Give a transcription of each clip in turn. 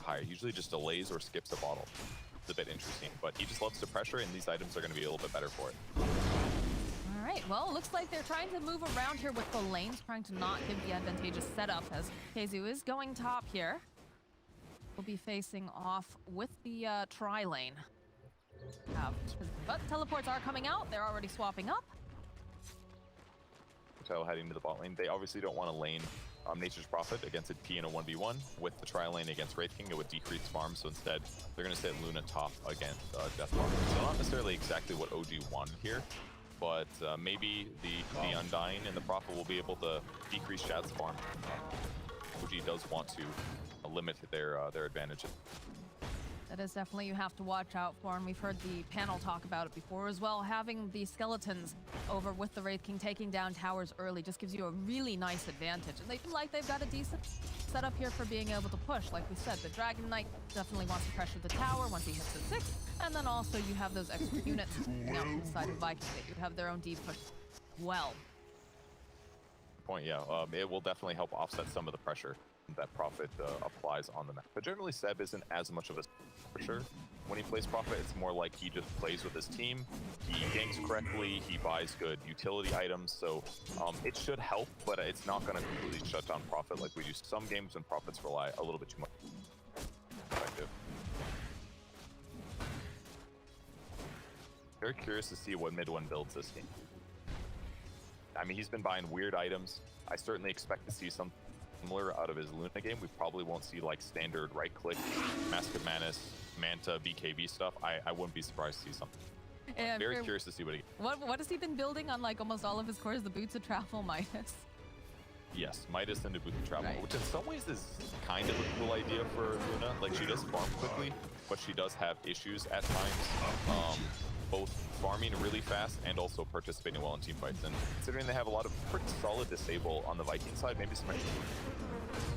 high. He usually just delays or skips a bottle. It's a bit interesting, but he just loves to pressure, and these items are going to be a little bit better for it. All right, well, it looks like they're trying to move around here with the lanes, trying to not give the advantageous setup as KZU is going top here. We'll be facing off with the tri-lane. But teleports are coming out. They're already swapping up. Hotel heading to the bot lane. They obviously don't want to lane Nature's Prophet against a P in a 1v1. With the tri-lane against Wraith King, it would decrease farm, so instead they're going to sit Luna top against Death Farm. So not necessarily exactly what OG wanted here, but maybe the Undying and the Prophet will be able to decrease Shad's farm. OG does want to limit their advantages. That is definitely you have to watch out for, and we've heard the panel talk about it before as well. Having the skeletons over with the Wraith King taking down towers early just gives you a really nice advantage. And they feel like they've got a decent setup here for being able to push. Like we said, the Dragon Knight definitely wants to pressure the tower once he hits a 6. And then also you have those extra units out inside of Viking that you have their own deep push well. Point, yeah. It will definitely help offset some of the pressure that Prophet applies on the map. But generally, Seb isn't as much of a pusher when he plays Prophet. It's more like he just plays with his team. He ganks correctly. He buys good utility items. So it should help, but it's not going to completely shut down Prophet like we do some games when Prophets rely a little bit too much. Effective. Very curious to see what midone builds this game. I mean, he's been buying weird items. I certainly expect to see something similar out of his Luna game. We probably won't see like standard right click, Mask of Manus, Manta, BKB stuff. I wouldn't be surprised to see something. And very curious to see what he... What has he been building on like almost all of his cores? The Boots of Travel Midas? Yes, Midas and the Boots of Travel, right. Which in some ways is kind of a cool idea for Luna. Like she does farm quickly, but she does have issues at times. Both farming really fast and also participating well in team fights. And considering they have a lot of pretty solid disable on the Viking side, maybe some extra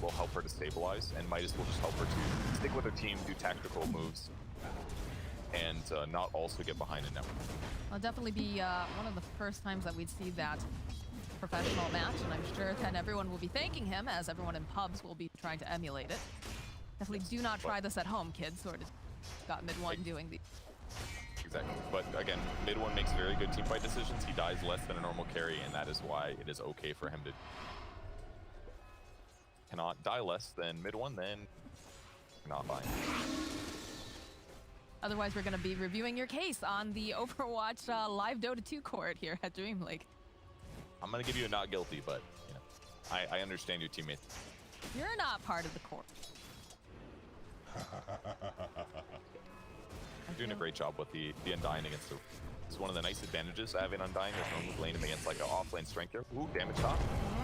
will help her to stabilize, and Midas will just help her to stick with her team, do tactical moves, and not also get behind a network. It'll definitely be one of the first times that we'd see that professional match, and I'm sure then everyone will be thanking him, as everyone in pubs will be trying to emulate it. Definitely do not try this at home, kids. Sort of got midone doing the... Exactly. But again, midone makes very good teamfight decisions. He dies less than a normal carry, and that is why it is okay for him to cannot die less than midone, then not fine. Otherwise, we're going to be reviewing your case on the Overwatch live Dota 2 court here at DreamLeague. I'm going to give you a not guilty, but you know, I understand your teammates. You're not part of the court. Doing a great job with the Undying against the... This is one of the nice advantages of having Undying. There's no lane him against like an offlane strength here. Ooh, damage top.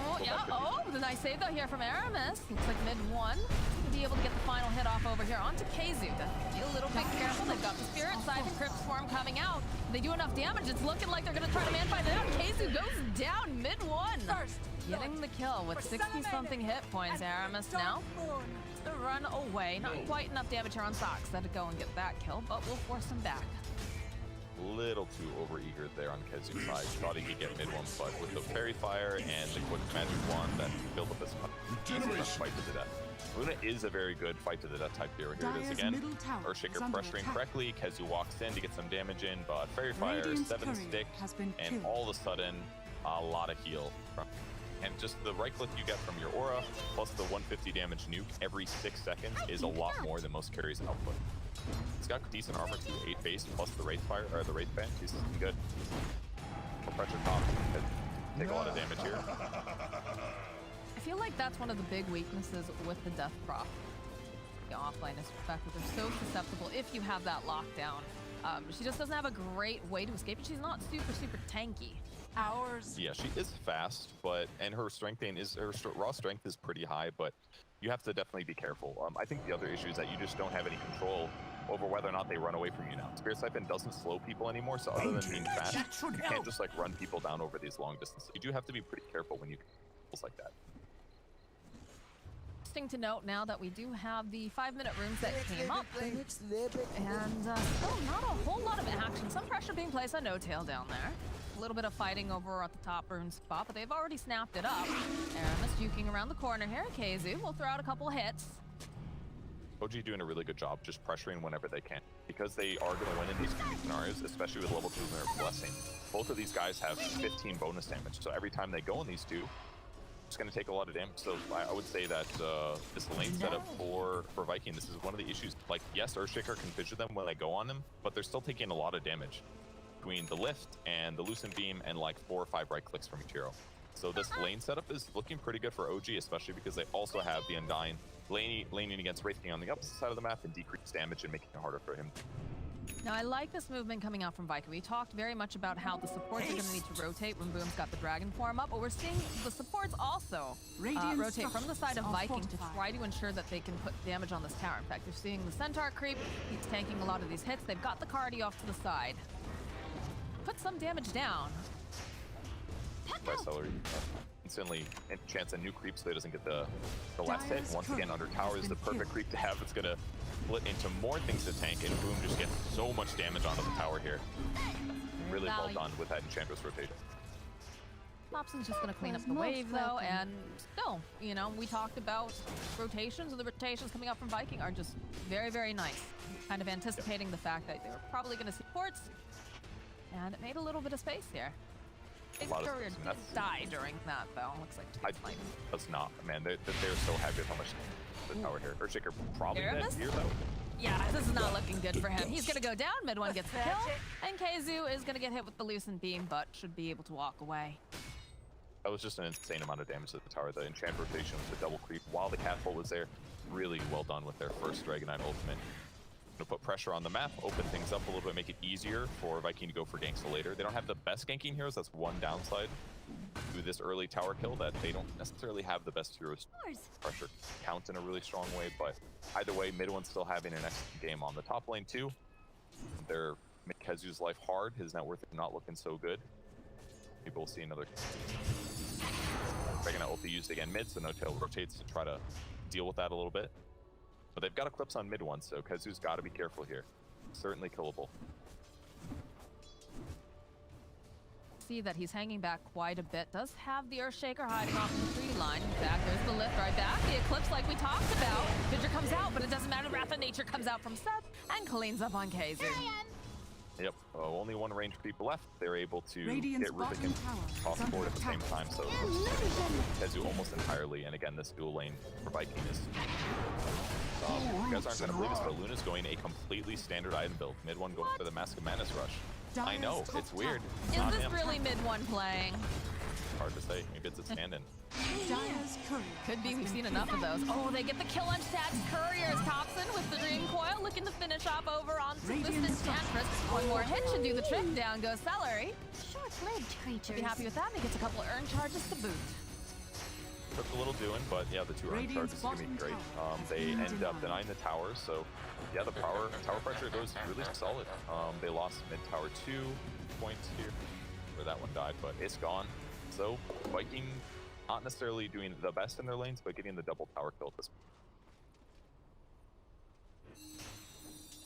Oh, yeah. Oh, the nice save though here from Aramis. Looks like mid-1 to be able to get the final hit off over here onto KZU. Be a little bit careful. They've got the Spirit Siphon Crypt Swarm coming out. They do enough damage. It's looking like they're going to try to man-fight it out. KZU goes down mid-1. Getting the kill with 60-something hit points. Aramis now to run away. Not quite enough damage here on Saksa to go and get that kill, but we'll force him back. Little too overeager there on KZU's side. Thought he could get mid-1, but with the Fairy Fire and the quick magic wand that built up this fight to the death. Luna is a very good fight to the death type hero. Here it is again. Earthshaker pressuring correctly. KZU walks in to get some damage in, but Fairy Fire, 7 stick, and all of a sudden, a lot of heal. And just the right click you get from your aura, plus the 150 damage nuke every 6 seconds is a lot more than most carries output. He's got decent armor too, 8 base plus the Wraith Fire, or the Wraith Band. He's looking good. Pressure top, take a lot of damage here. I feel like that's one of the big weaknesses with the Death Prop. The offline is the fact that they're so susceptible if you have that lockdown. She just doesn't have a great way to escape, and she's not super tanky. Yeah, she is fast, and her strength is raw strength is pretty high, but you have to definitely be careful. I think the other issue is that you just don't have any control over whether or not they run away from you now. Spirit Siphon doesn't slow people anymore, so other than being fast, you can't just like run people down over these long distances. You do have to be pretty careful when you do like that. Interesting to note now that we do have the 5-minute rooms that came up, and still not a whole lot of action. Some pressure being placed on No Tail down there. A little bit of fighting over at the top rune spot, but they've already snapped it up. Aramis juking around the corner here. KZU will throw out a couple hits. OG doing a really good job just pressuring whenever they can. Because they are going to win in these scenarios, especially with level 2 Lunar Blessing. Both of these guys have 15 bonus damage, so every time they go in these two, it's going to take a lot of damage. So I would say that this lane setup for Viking, this is one of the issues. Like, yes, Earthshaker can fissure them when they go on them, but they're still taking a lot of damage between the lift and the Lucent Beam and like 4 or 5 right clicks from each hero. So this lane setup is looking pretty good for OG, especially because they also have the Undying laning against Wraith King on the opposite side of the map and decreased damage and making it harder for him. Now, I like this movement coming out from Viking. We talked very much about how the supports are going to need to rotate when Boom's got the dragon form up, but we're seeing the supports also rotate from the side of Viking to try to ensure that they can put damage on this tower. In fact, they're seeing the Centaur creep. He's tanking a lot of these hits. They've got the Cardi off to the side. Put some damage down. By Seleri. Instantly enchants a new creep so he doesn't get the last hit. Once again, under tower is the perfect creep to have. It's going to split into more things to tank, and Boom just gets so much damage onto the tower here. Really well done with that Enchantress rotation. Topson's just going to clean up the wave, though, and still, you know, we talked about rotations, and the rotations coming up from Viking are just very, very nice. Kind of anticipating the fact that they were probably going to see ports, and it made a little bit of space here. His courier did die during that, though. Looks like it's does not. Man, they're so happy with how much the tower here. Earthshaker probably dead here, though. Yeah, this is not looking good for him. He's going to go down. Mid-one gets the kill. And KZU is going to get hit with the Lucent Beam, but should be able to walk away. That was just an insane amount of damage to the tower. The enchant rotation with the double creep while the catapult was there. Really well done with their first Dragon Knight ultimate. To put pressure on the map, open things up a little bit, make it easier for Viking to go for ganks later. They don't have the best ganking heroes. That's one downside to this early tower kill, that they don't necessarily have the best heroes. Pressure counts in a really strong way, but either way, mid one's still having an excellent game on the top lane too. They're make KheZu's life hard. His net worth is not looking so good. Maybe we'll see another Dragon Knight ulti used again mid, so No Tail rotates to try to deal with that a little bit. But they've got Eclipse on mid one, so KheZu's got to be careful here. Certainly killable. See that he's hanging back quite a bit. Does have the Earthshaker hiding off the tree line. In fact, there's the lift right back. The Eclipse like we talked about. Fissure comes out, but it doesn't matter. Wrath of Nature comes out from Seth and cleans up on KZU. Yep, only one range people left. They're able to get Rubik and toss forward at the same time, so KheZu almost entirely. And again, this dual lane for Viking is... you guys aren't going to believe this, but Luna's going a completely standard item build. Mid one going for the Mask of Madness rush. I know, it's weird. Is this really mid one playing? Hard to say. Maybe it's a stand-in. Could be. We've seen enough of those. Oh, they get the kill on Shad's couriers. Topson with the Dream Coil looking to finish off over onto this Enchantress. One more hit should do the trick. Down goes Seleri. Short-lived creatures. Be happy with that. And he gets a couple of earn charges to boot. Took a little doing, but yeah, the 2 earn charges are going to be great. They end up denying the towers, so yeah, the tower pressure goes really solid. They lost mid tower 2 points here, where that one died, but it's gone. So Viking not necessarily doing the best in their lanes, but getting the double tower kill at this point.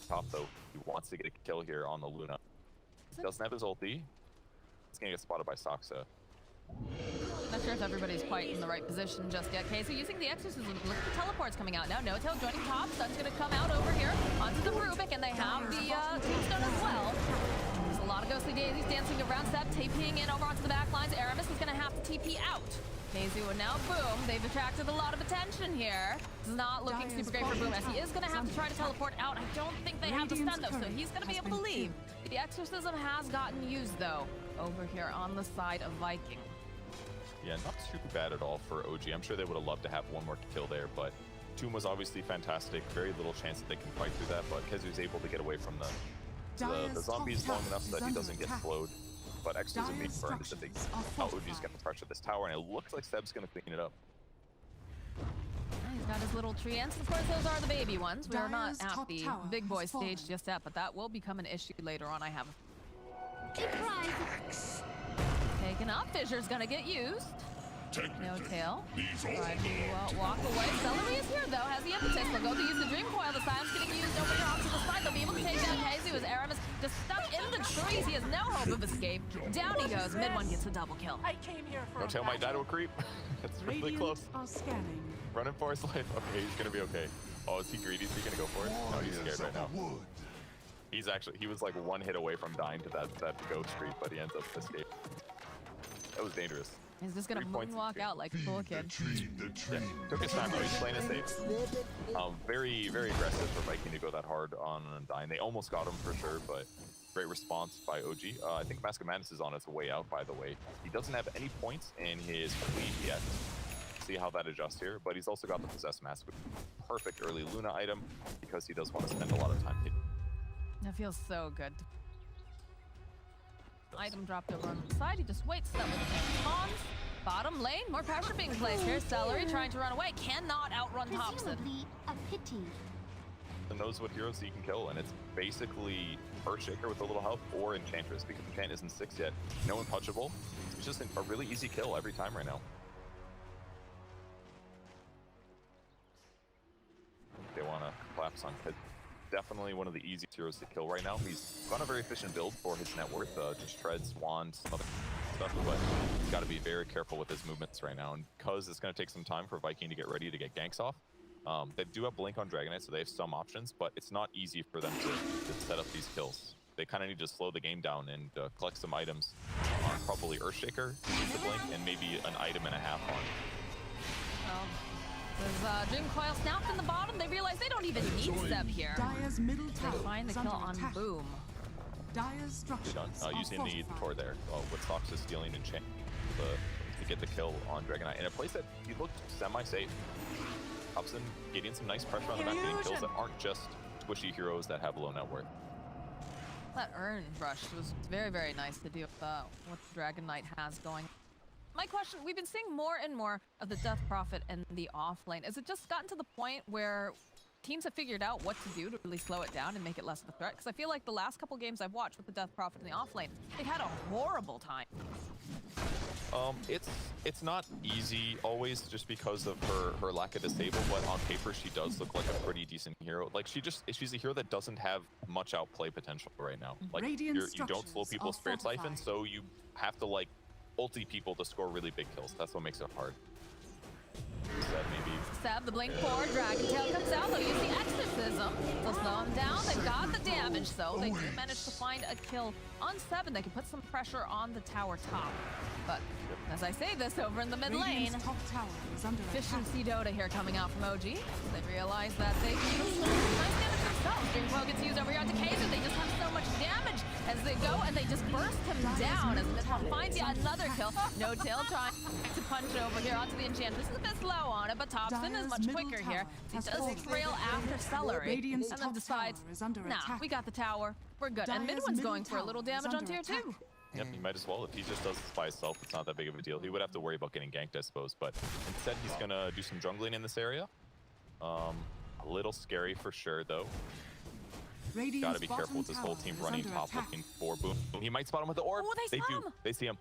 Top though, he wants to get a kill here on the Luna. He doesn't have his ulti. He's gonna get spotted by Saksa. Not sure if everybody's quite in the right position just yet. Okay, so using the exorcism, look at the teleports coming out now. No Tail joining top. Sun's gonna come out over here onto the Rubik, and they have the tombstone as well. There's a lot of ghostly daisies dancing around Seth, TPing in over onto the back lines. Aramis is gonna have to TP out. KZU and now Boom. They've attracted a lot of attention here. It's not looking super great for Boom, as he is gonna have to try to teleport out. I don't think they have the stun though, so he's gonna be able to leave. The exorcism has gotten used though, over here on the side of Viking. Yeah, not super bad at all for OG. I'm sure they would have loved to have one more kill there, but Tomb was obviously fantastic. Very little chance that they can fight through that, but KheZu's able to get away from the zombies long enough so that he doesn't get slowed. But Exorcism being burned is a big how OG's going to pressure this tower, and it looks like Seb's going to clean it up. He's got his little tree ants. Of course, those are the baby ones. We are not at the big boy stage just yet, but that will become an issue later on. I have taken up. Fissure's gonna get used. No Tail. Try to walk away. Seleri is here though. Has the impetus. They'll go to use the Dream Coil. The Silence getting used over here onto the side. They'll be able to take down KZU as Aramis just stuck in the trees. He has no hope of escape. Down he goes. Mid one gets a double kill. I came here for No Tail might die to a creep. It's really close. Are scanning. Running for his life. Okay, he's gonna be okay. Oh, is he greedy? Is he gonna go for it? No, he's scared right now. He was like one hit away from dying to that ghost streak, but he ends up escaping. That was dangerous. He's just gonna moonwalk out like a cool kid. Yeah, took his time though. He's playing it safe. Very, very aggressive for Viking to go that hard on Undyne. They almost got him for sure, but great response by OG. I think Mask of Madness is on its way out, by the way. He doesn't have any points in his fleet yet. See how that adjusts here, but he's also got the Possessed Mask, with perfect early Luna item because he does want to spend a lot of time hitting. That feels so good. Item dropped over on the side. He just waits. That with the spawns. Bottom lane, more pressure being placed here. Seleri trying to run away. Cannot outrun Topson. Presumably a pity. And knows what heroes he can kill, and it's basically Earthshaker with a little help or Enchantress because Enchant isn't 6 yet. No untouchable. It's just a really easy kill every time right now. They want to collapse on Kid. Definitely one of the easiest heroes to kill right now. He's got a very efficient build for his net worth, just treads, wands, some other stuff, but he's got to be very careful with his movements right now. And because it's going to take some time for Viking to get ready to get ganks off, they do have Blink on Dragonite, so they have some options, but it's not easy for them to set up these kills. They kind of need to slow the game down and collect some items on probably Earthshaker, use the Blink, and maybe an item and a half on. Well, there's Dream Coil snapped in the bottom. They realize they don't even need Step here. Dyer's middle They tower find the is kill under on attack. Boom. Dyer's structures Done. are Using the fortified. Tor there with Saksa stealing Enchant to get the kill on Dragonite in a place that he looked semi-safe. Topson getting some nice pressure on the back, getting kills that aren't just squishy heroes that have low net worth. That Urn Rush was very, very nice to deal with what the Dragon Knight has going. My question, we've been seeing more and more of the Death Prophet in the off lane. Has it just gotten to the point where teams have figured out what to do to really slow it down and make it less of a threat? Because I feel like the last couple games I've watched with the Death Prophet in the off lane, they've had a horrible time. It's not easy always just because of her lack of disable, but on paper she does look like a pretty decent hero. Like she's a hero that doesn't have much outplay potential right now. Like you don't slow people's Spirit Siphon, so you have to like ulti people to score really big kills. That's what makes it hard. Maybe. Seb, the blink forward, Dragon Tail comes out, they'll use the Exorcism to slow him down. They've got the damage, so they do manage to find a kill on Seb, and they can put some pressure on the tower top. But as I say this, over in the mid lane, Radiant's top tower is under attack. efficiency Dota here coming out from OG. They realize that they can use some nice damage themselves. Dream Coil gets used over here on Kaiser. They just have so much damage as they go, and they just burst him down as midone finds yet another kill. No Tail trying to punch over here onto the Enchantress. It's a bit slow on it, but Topson is much quicker here. He does trail after Seleri, and then decides, nah, we got the tower. We're good. And Midwin's going for a little damage on tier 2. Yep, he might as well. If he just does this by himself, it's not that big of a deal. He would have to worry about getting ganked, I suppose. But instead, he's going to do some jungling in this area. A little scary for sure, though. Got to be careful with this whole team running top looking for Boom. He might spot him with the orb. Oh, they do. spot him. They see him.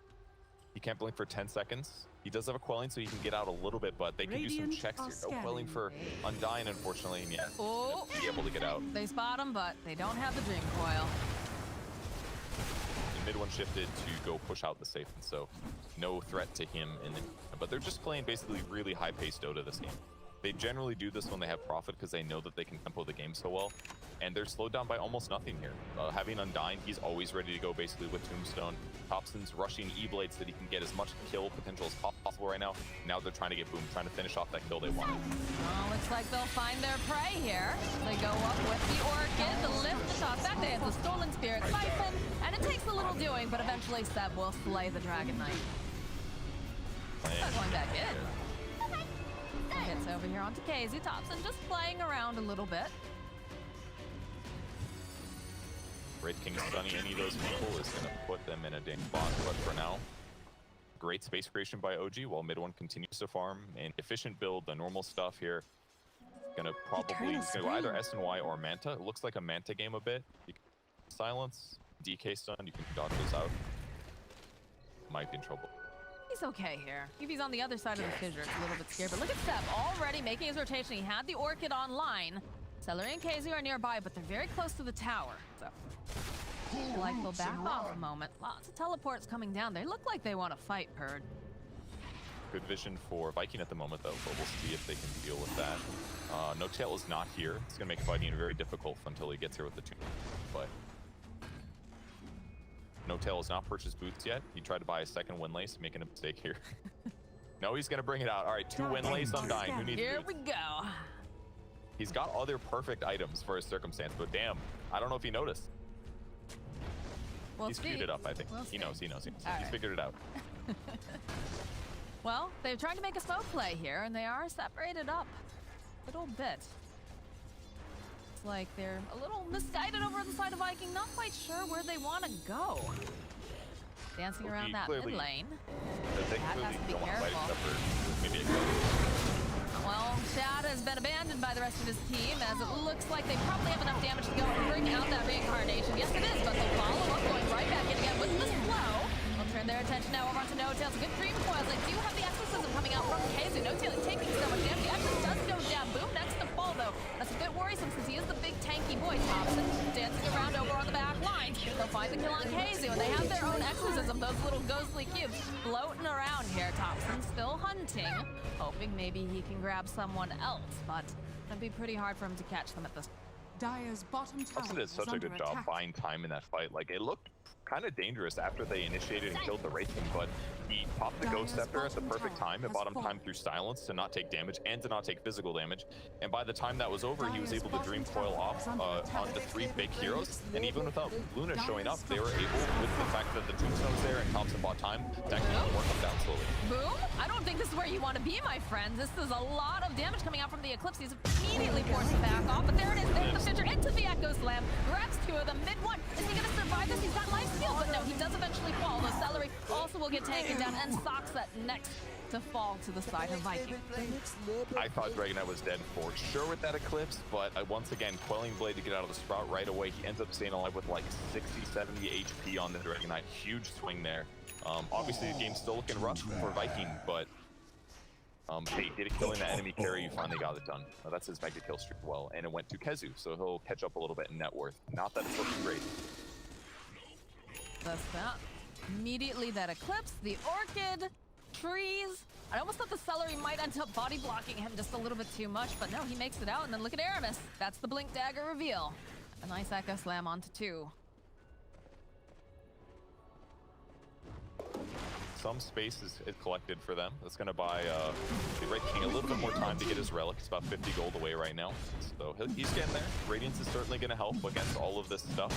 He can't blink for 10 seconds. He does have a quelling, so he can get out a little bit, but they can do some checks here. No quelling for Undyne, unfortunately, and yet be able to get out. They spot him, but they don't have the Dream Coil. Mid one shifted to go push out the safe, and so no threat to him. But they're just playing basically really high-paced Dota this game. They generally do this when they have Prophet because they know that they can tempo the game so well, and they're slowed down by almost nothing here. Having Undyne, he's always ready to go basically with Tombstone. Topson's rushing E-Blades so that he can get as much kill potential as possible right now. Now they're trying to get Boom, trying to finish off that kill they want. Well, looks like they'll find their prey here. They go up with the Orchid to lift the top back. They have the Stolen Spirit Siphon, and it takes a little doing, but eventually Seb will slay the Dragon Knight. Not going back in. Hits over here onto KZ. Topson just playing around a little bit. Red King stunning any of those people is going to put them in a dang spot, but for now, great space creation by OG while mid one continues to farm. An efficient build, the normal stuff here. Gonna probably go either S and Y or Manta. It looks like a Manta game a bit. You can silence, DK stun, you can dodge those out. Might be in trouble. He's okay here. If he's on the other side of the fissure, it's a little bit scary. But look at Seb already making his rotation. He had the Orchid online. Seleri and KZ are nearby, but they're very close to the tower. So, like they'll back off a moment. Lots of teleports coming down. They look like they want to fight, Purd. Good vision for Viking at the moment, though, but we'll see if they can deal with that. No Tail is not here. It's going to make fighting very difficult until he gets here with the 2. But No Tail has not purchased boots yet. He tried to buy a second Windlace, making a mistake here. No, he's going to bring it out. All right, 2 Windlace Undying. Who needs Here boots? we go. He's got other perfect items for his circumstance, but damn, I don't know if he noticed. We'll He's see. queued it up, I think. We'll He see. knows. He's right. figured it out. Well, they're trying to make a smoke play here, and they are separated up a little bit. It's like they're a little misguided over on the side of Viking, not quite sure where they want to go. Dancing around that mid lane. They Shad has to be don't want to fight careful. except for maybe a Well, Shad has been abandoned by the rest of his team, as it looks like they probably have enough damage to go and bring out that reincarnation. Yes, it is, but they'll follow up, going right back in again with the slow. They'll turn their attention now over onto No Tail. It's a good dream coils. They do have the exorcism coming out from Keizu. No Tail is taking so much damage. He actually does go down. Boom, next to fall, though. That's a bit worrisome since he is the big tanky boy. Topson dancing around over on the back line. They'll find the kill on Keizu, and they have their own exorcism, those little ghostly cubes floating around here. Topson still hunting, hoping maybe he can grab someone else, but it'd be pretty hard for him to catch them at this. Dire's bottom tower Topson did such a good job buying time in that fight. Like, it looked kind of dangerous after they initiated and killed the Wraithen, but he popped the Ghost Scepter at the perfect time. It bought him time through silence to not take damage and to not take physical damage. And by the time that was over, he was able to Dream Coil off onto 3 big heroes. And even without Luna showing up, they were able, with the fact that the Tombstone's there and Topson bought time, to actually work them down slowly. Boom! I don't think this is where you want to be, my friends. This is a lot of damage coming out from the Eclipse. He's immediately forced to back off, but there it is. There's the Fidger into the Echo Slam. Grabs 2 of them. Mid 1. Is he going to survive this? He's got life steal, but no, he does eventually fall. The Seleri also will get taken down, and Saksa next to fall to the side of Viking. I thought Dragonite was dead for sure with that Eclipse, but once again, Quelling Blade to get out of the Sprout right away. He ends up staying alive with like 60, 70 HP on the Dragonite. Huge swing there. Obviously, the game's still looking rough for Viking, but hey, did it killing that enemy carry, you finally got it done. That's his mega kill streak well, and it went to Keizu, so he'll catch up a little bit in net worth. Not that it's looking great. That's that. Immediately that Eclipse, the Orchid, trees. I almost thought the Seleri might end up body blocking him just a little bit too much, but no, he makes it out. And then look at Aramis. That's the Blink Dagger reveal. A nice Echo Slam onto 2. Some space is collected for them. That's going to buy the Red King a little bit more time to get his relic. It's about 50 gold away right now. So he's getting there. Radiance is certainly going to help against all of this stuff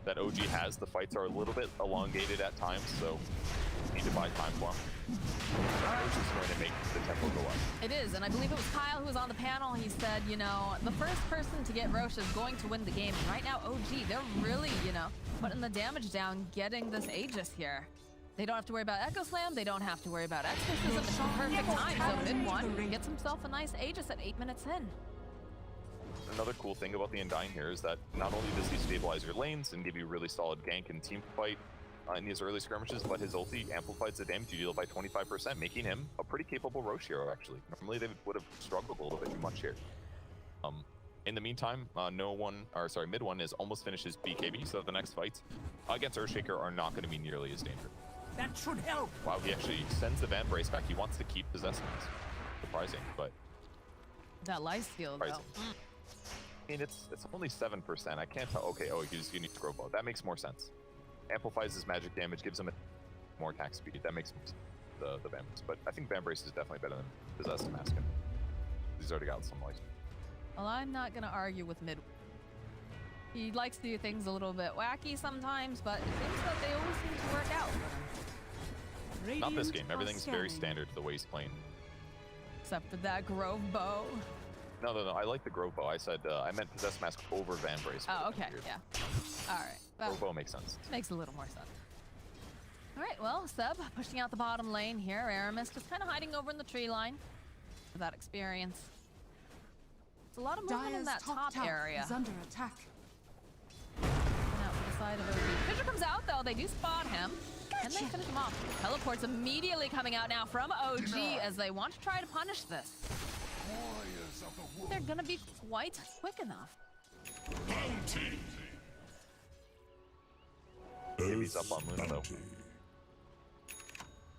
that OG has. The fights are a little bit elongated at times, so need to buy time for him. Which is going to make the tempo go up. It is, and I believe it was Kyle who was on the panel. He said, you know, the first person to get Roche is going to win the game. And right now, OG, they're really, you know, putting the damage down, getting this Aegis here. They don't have to worry about Echo Slam. They don't have to worry about Exorcism. It's the perfect time. So mid 1 gets himself a nice Aegis at 8 minutes in. Another cool thing about the Undying here is that not only does he stabilize your lanes and give you really solid gank and team fight in these early skirmishes, but his ulti amplifies the damage you deal by 25%, making him a pretty capable Roche hero, actually. Normally they would have struggled a little bit too much here. In the meantime, mid 1 is almost finished his BKB, so the next fights against Earthshaker are not going to be nearly as dangerous. That should help. Wow, he actually sends the Van Brace back. He wants to keep possessments. Surprising, but That life steal, though. I mean, it's only 7%. I can't tell. Okay, he's using Growbow. That makes more sense. Amplifies his magic damage, gives him more attack speed. That makes the Van Brace. But I think Van Brace is definitely better than Possessed Mask. He's already got some life. Well, I'm not going to argue with mid. He likes to do things a little bit wacky sometimes, but it seems that they always seem to work out. Not this game. Everything's very standard the way he's playing. Except for that Grove Bow. No. I like the Grove Bow. I said I meant Possessed Mask over Van Brace. Oh, okay, yeah. All right. Well, Grove Bow makes sense. Makes a little more sense. All right, well, Seb pushing out the bottom lane here. Aramis just kind of hiding over in the tree line for that experience. It's a lot of movement in that top area. Is under attack. And out to the side of OG. Fidger comes out, though. They do spot him. And they finish him off. Teleport's immediately coming out now from OG as they want to try to punish this. They're going to be quite quick enough. He's up on Luna, though.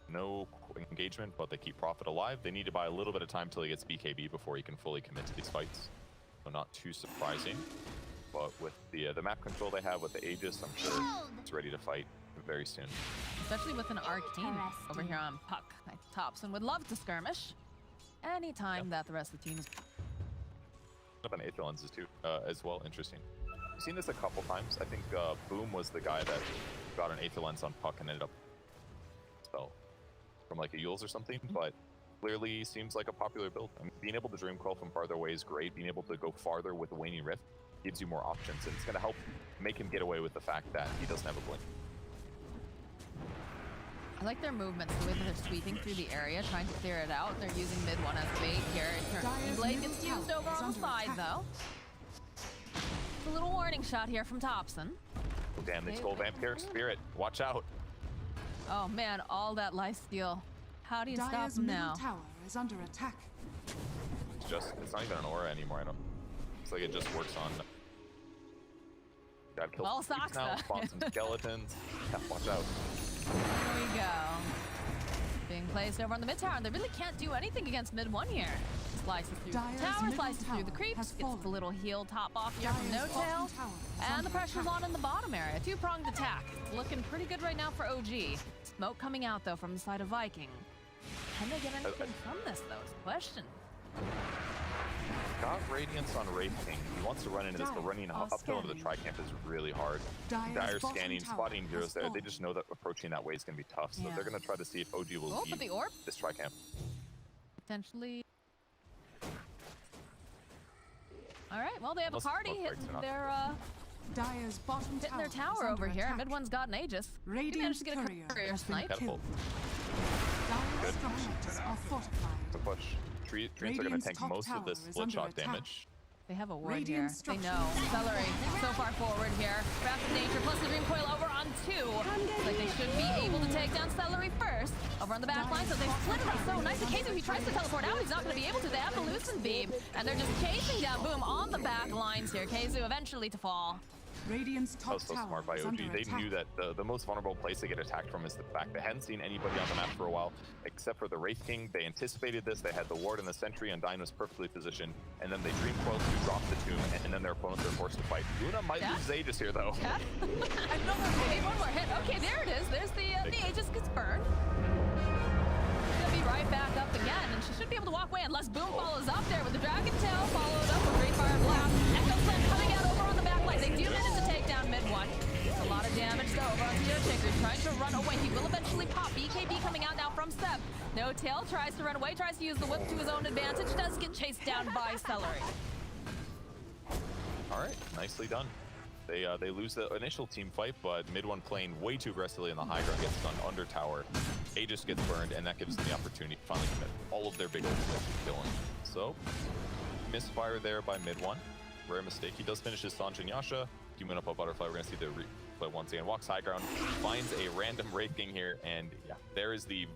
No engagement, but they keep Prophet alive. They need to buy a little bit of time till he gets BKB before he can fully commit to these fights. So not too surprising. But with the map control they have with the Aegis, I'm sure it's ready to fight very soon. Especially with an Arcane over here on Puck. Topson would love to skirmish anytime that the rest of the team is... Up on Aether lenses too, as well. Interesting. I've seen this a couple times. I think Boom was the guy that got an Aether lens on Puck and ended up spell from like a Yules or something, but clearly seems like a popular build. I mean, being able to Dream Coil from farther away is great. Being able to go farther with the Waning Rift gives you more options, and it's going to help make him get away with the fact that he doesn't have a blink. I like their movements, the way that they're sweeping through the area, trying to clear it out. They're using mid one as bait here. Blade gets used over on the side, though. A little warning shot here from Topson. Oh, damn, they stole Vampiric Spirit. Watch out. Oh man, all that lifesteal. How do you stop Dire's him middle now? tower is under attack. It's not even an aura anymore. I don't. It's like it just works on. God kills Well, creeps now, Saksa. spawn some skeletons. Yeah, watch out. Here we go. Being placed over on the mid tower, and they really can't do anything against mid one here. Slices through Dire's the tower, middle slices through the tower creeps, has gets fallen. the little heal top off here from Dire's No Tail. bottom tower is And under the pressure's attack. on in the bottom area. Two-pronged attack. Looking pretty good right now for OG. Smoke coming out, though, from the side of Viking. Can they get anything from this, though, is the question. Got Radiance on Wraith King. He wants to run into this, but running Dire are uphill into the scanning. Tri-Camp is really hard. Dire's bottom scanning, tower spotting heroes has there. They fallen. just know that approaching that way is going to be tough, so Yeah. they're going to try to see if OG will Oh, lead but the orb this Tri-Camp. potentially. All right, well, they have Unless a party both breaks hitting are not their Dire's bottom hitting tower their is tower under over here. attack. Mid one's got an Aegis. He managed Radiant's to get a courier courier has been snipe. Catapult. Dire's Good. structures are fortified. To push. Treants are going to Radiant's tank top most of tower this is split under shot attack. damage. They have a ward Radiant here. They structures. know. Seleri so far forward here. Rapid nature plus the Dream Coil over on two. Looks like they should be able to take down Seleri first. Over on the back line, so they split it up so nice. In case he tries to teleport out, he's not going to be able to. They have the Lucent Beam, and they're just chasing down Boom on the back lines here. Keizu eventually to fall. Radiant's That top was so tower smart by is OG. under They attack. knew that the most vulnerable place to get attacked from is the back. They hadn't seen anybody on the map for a while, except for the Wraith King. They anticipated this. They had the ward and the sentry, and Dyne was perfectly positioned. And then they Dream Coil to drop the tomb, and then their opponents are forced to fight. Luna might Yeah. lose Aegis here, though. Yeah. I don't know. Maybe one more hit. Okay, there it is. There's the Aegis gets burned. She'll be right back up again, and she should be able to walk away unless Boom follows up there with the Dragon Tail, followed up with Great Fire Blast. Echo Slam coming out over on the back line. They do manage to take down mid one. It's a lot of damage though over on Geotaker, trying to run away. He will eventually pop. BKB coming out now from Seb. No Tail tries to run away, tries to use the whip to his own advantage, does get chased down by Seleri. All right, nicely done. They lose the initial team fight, but mid one playing way too aggressively in the high ground, gets stunned under tower. Aegis gets burned, and that gives them the opportunity to finally commit all of their big ultimates and kill him. So, misfire there by mid one. Rare mistake. He does finish his Sanjin Yasha. Human up a butterfly. We're going to see the replay once again. Walks high ground, finds a random Wraith King here, and yeah, there is the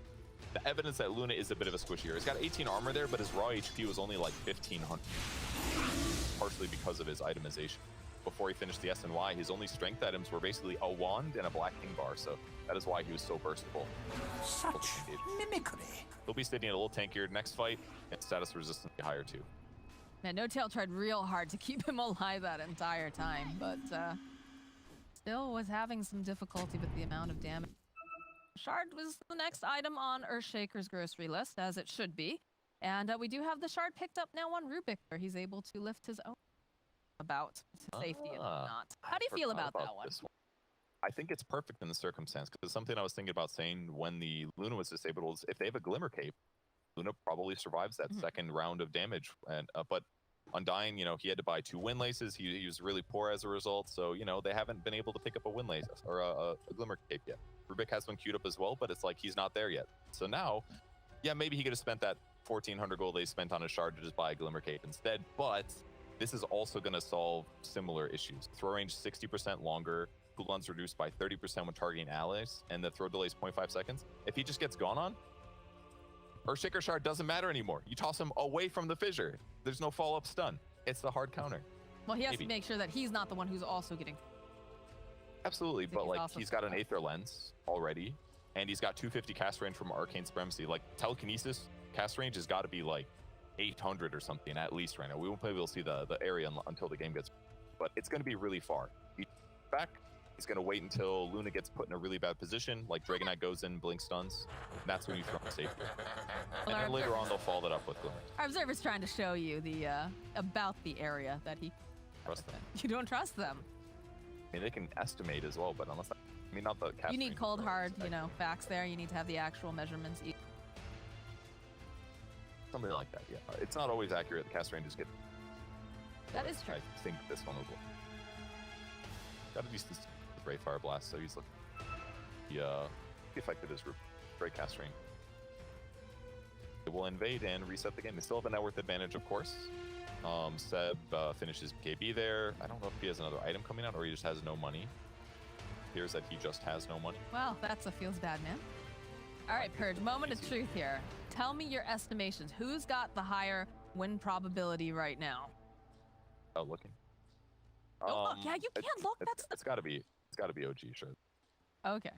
evidence that Luna is a bit of a squishier. He's got 18 armor there, but his raw HP was only like 1500. Partially because of his itemization. Before he finished the SNY, his only strength items were basically a wand and a Black King bar, so that is why he was so burstable. Such mimicry. He'll be sitting a little tankier next fight, and status resistance be higher too. Man, No Tail tried real hard to keep him alive that entire time, but still was having some difficulty with the amount of damage. Shard was the next item on Earthshaker's grocery list, as it should be. And we do have the Shard picked up now on Rubik, where he's able to lift his own about safety and whatnot. How do you feel about that one? This one. I think it's perfect in the circumstance, because it's something I was thinking about saying when the Luna was disabled was if they have a Glimmer Cape, Luna probably survives that second round of damage. And but Undying, you know, he had to buy 2 Windlaces. He was really poor as a result, so you know they haven't been able to pick up a Windlace or a Glimmer Cape yet. Rubik has one queued up as well, but it's like he's not there yet. So now, yeah, maybe he could have spent that 1,400 gold they spent on a Shard to just buy a Glimmer Cape instead, but this is also going to solve similar issues. Throw range 60% longer, cooldowns reduced by 30% when targeting allies, and the throw delay is 0.5 seconds. If he just gets gone on, Earthshaker Shard doesn't matter anymore. You toss him away from the fissure. There's no follow-up stun. It's the hard counter. Well, he has Maybe. to make sure that he's not the one who's also getting... Absolutely, think but he's like also he's got an smart. Aether Lens already. and he's got 250 cast range from Arcane Supremacy. Like, telekinesis cast range has got to be like 800 or something at least right now. We won't be able to see the area until the game gets, but it's going to be really far. He's back. He's going to wait until Luna gets put in a really bad position, like Dragon Knight goes in, blink stuns. And that's when you throw him safely. And then later on, they'll follow that up with Glimmer. Our observer's trying to show you the about the area that he. Trust them. You don't trust them. I mean, they can estimate as well, but unless I mean, not the cast You need range, cold but hard, you know, facts there. You need to have the actual measurements. something like that. Yeah, it's not always accurate. The cast ranges get. That is true. I think this one will. Got a decent Great Fire Blast, so he's looking. The effective is great cast range. It will invade and reset the game. They still have a net worth advantage, of course. Seb finishes KB there. I don't know if he has another item coming out or he just has no money. Appears that he just has no money. Well, that's a feels bad, man. All right, Purge, moment of truth here. Tell me your estimations. Who's got the higher win probability right now? Oh, looking. Oh, look, yeah, you can't look. It's got to be OG, sure. Okay.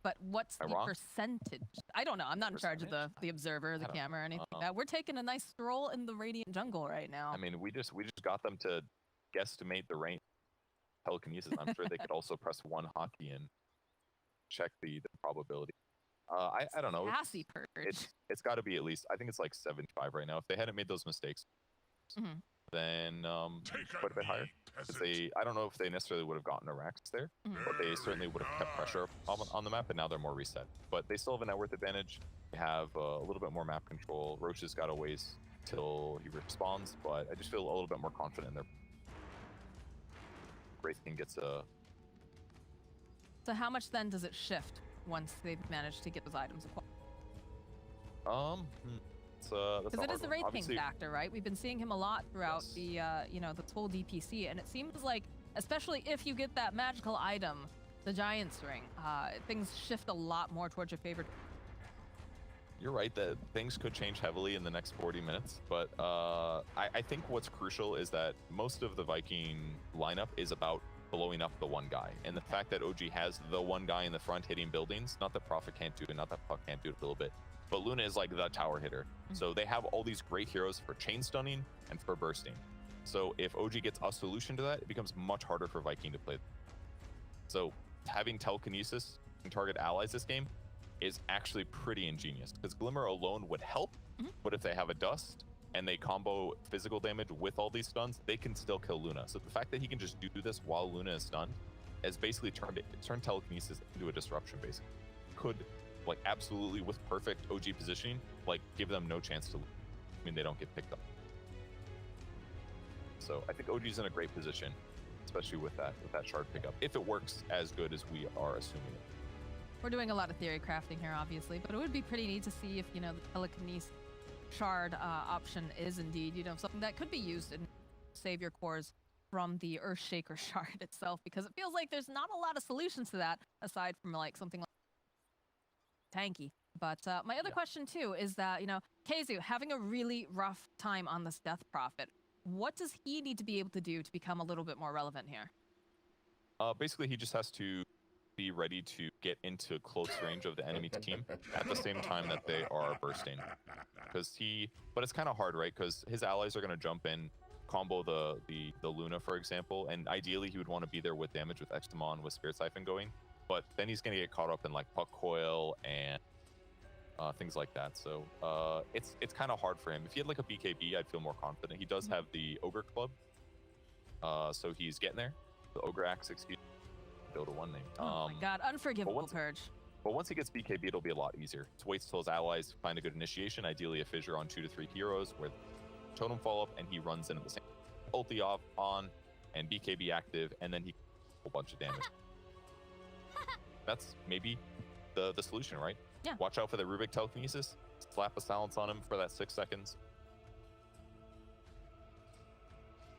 But what's Am I the wrong? percentage? I don't know. I'm not in charge of the observer, the camera, or anything like that. We're taking a nice stroll in the Radiant Jungle right now. I mean, we just got them to guesstimate the range telekinesis. I'm sure they could also press one hotkey and check the probability. I don't know. Sassy Purge. It's got to be at least. I think it's like 75 right now. If they hadn't made those mistakes, then quite a bit higher. I don't know if they necessarily would have gotten a Rax there, but they certainly would have kept pressure on the map, and now they're more reset. But they still have a net worth advantage. They have a little bit more map control. Roche has got a ways till he responds, but I just feel a little bit more confident in their. Wraithking gets a. So how much then does it shift once they've managed to get those items acquired? Because it is the Wraith King factor, right? We've been seeing him a lot throughout the the full DPC, and it seems like, especially if you get that magical item, the Giant's Ring, things shift a lot more towards your favorite. You're right that things could change heavily in the next 40 minutes, but I think what's crucial is that most of the Viking lineup is about blowing up the one guy, and the fact that OG has the one guy in the front hitting buildings, not that Prophet can't do it, not that Puck can't do it a little bit, but Luna is like the tower hitter. So they have all these great heroes for chain stunning and for bursting. So if OG gets a solution to that, it becomes much harder for Viking to play. So having telekinesis and target allies this game is actually pretty ingenious, because Glimmer alone would help, but if they have a dust and they combo physical damage with all these stuns, they can still kill Luna. So the fact that he can just do this while Luna is stunned has basically turned telekinesis into a disruption. Basically, could like absolutely with perfect OG positioning, like give them no chance to. I mean, they don't get picked up. So I think OG's in a great position, especially with that shard pickup, if it works as good as we are assuming it. We're doing a lot of theory crafting here, obviously, but it would be pretty neat to see if, the telekinesis shard option is indeed, something that could be used and save your cores from the Earthshaker shard itself, because it feels like there's not a lot of solutions to that aside from like something like tanky. But my other question too is that, Keizu having a really rough time on this Death Prophet, what does he need to be able to do to become a little bit more relevant here? Basically, he just has to be ready to get into close range of the enemy team at the same time that they are bursting. But it's kind of hard, right? Because his allies are going to jump in, combo the Luna, for example, and ideally he would want to be there with damage with Extamon, with Spirit Siphon going. But then he's going to get caught up in like Puck Coil and things like that. So it's kind of hard for him. If he had like a BKB, I'd feel more confident. He does have the Ogre Club, so he's getting there. The Ogre Axe, excuse me. Dota 1 name. Oh my god, unforgivable Purge. But once he gets BKB, it'll be a lot easier. To wait till his allies find a good initiation, ideally a fissure on 2 to 3 heroes where totem follow up and he runs in at the same ulti off on and BKB active, and then he a whole bunch of damage. That's maybe the solution, right? Yeah. Watch out for the Rubik telekinesis, slap a silence on him for that 6 seconds.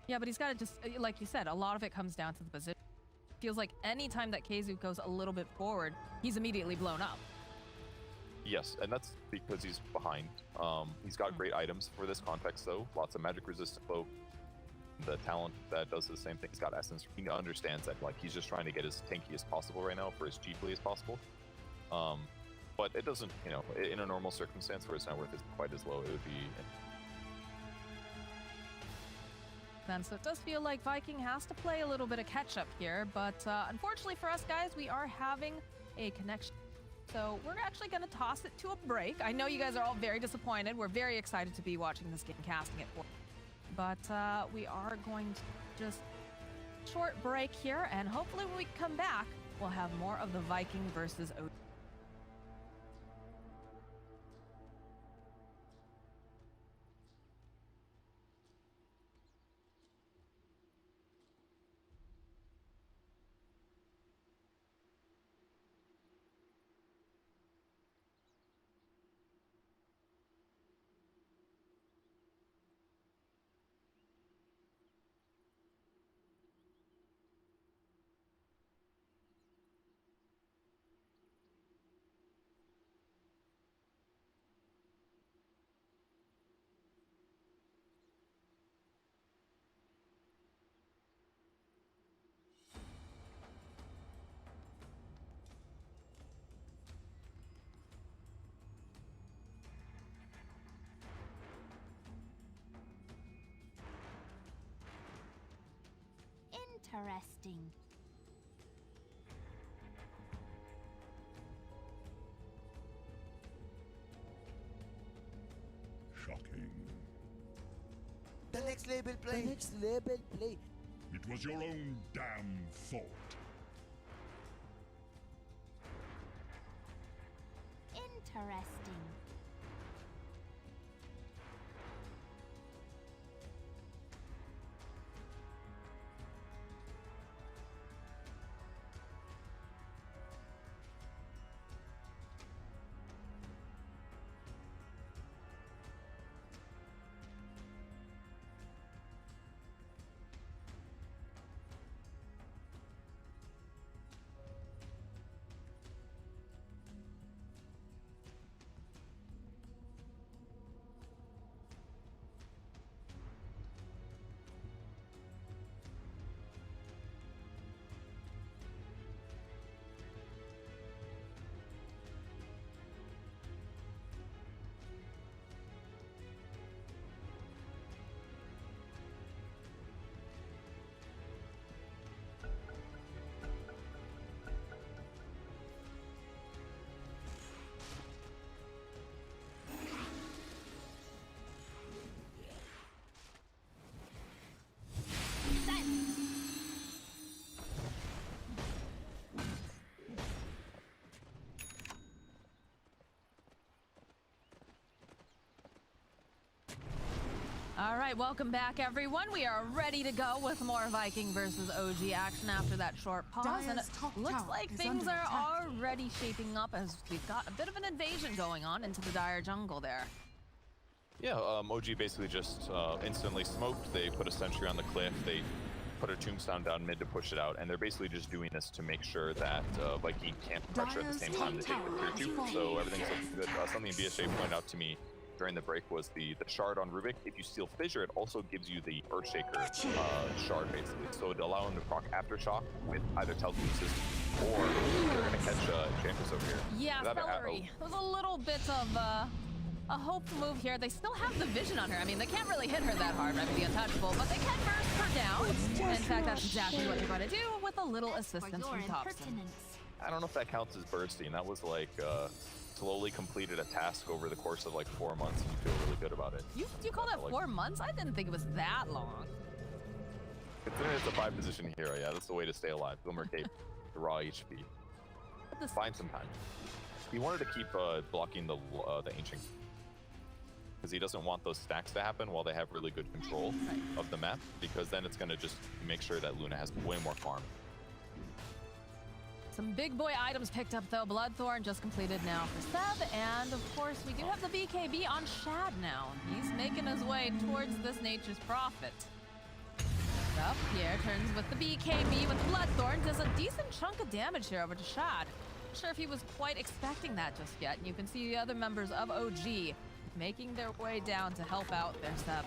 Yeah, but he's got to just, like you said, a lot of it comes down to the position. Feels like any time that Keizu goes a little bit forward, he's immediately blown up. Yes, and that's because he's behind. He's got great items for this context, though. Lots of magic resistant cloak. The talent that does the same thing. He's got essence. He understands that like he's just trying to get as tanky as possible right now for as cheaply as possible. But it doesn't, you know, in a normal circumstance where it's not worth it quite as low, it would be. Then, so it does feel like Viking has to play a little bit of catch up here, but unfortunately for us guys, we are having a connection. So we're actually going to toss it to a break. I know you guys are all very disappointed. We're very excited to be watching this game, casting it for. But we are going to just short break here, and hopefully when we come back, we'll have more of the Viking versus OG. Interesting. Shocking. The next label play. The next level play. It was your own damn fault. Interesting. All right, welcome back, everyone. We are ready to go with more Viking versus OG action after that short pause. And it Dire's top looks tower like is things under are attack. already shaping up as we've got a bit of an invasion going on into the Dire jungle there. Yeah, OG basically just instantly smoked. They put a sentry on the cliff. They put a tombstone down mid to push it out, and they're basically just doing this to make sure that Viking can't pressure at the same time to take the tier 2. So everything's looking good. Something BSJ pointed out to me during the break was the Shard on Rubik. If you steal Fissure, it also gives you the Earthshaker Shard, basically. So it'll allow him to proc Aftershock with either Telekinesis or they're going to catch Enchantress over here. Yeah, That- Seleri. It was a little bit of a hopeful move here. They still have the vision on her. I mean, they can't really hit her that hard, right, with the Untouchable, but they can burst her down. And in fact, that's exactly what they're going to do with a little assistance from Topson. I don't know if that counts as bursting. That was like slowly completed a task over the course of like 4 months, and you feel really good about it. You call that 4 months? I didn't think it was that long. Considering it's a 5-position hero, yeah, that's the way to stay alive. Boomer Cape, the raw HP. Find some time. He wanted to keep blocking the Ancient, because he doesn't want those stacks to happen while they have really good control of the map, because then it's going to just make sure that Luna has way more farm. Some big boy items picked up, though. Bloodthorn just completed now for Seb, and of course we do have the BKB on Shad now. He's making his way towards this Nature's Prophet. Up here, turns with the BKB with Bloodthorn, does a decent chunk of damage here over to Shad. Not sure if he was quite expecting that just yet, and you can see the other members of OG making their way down to help out their Seb.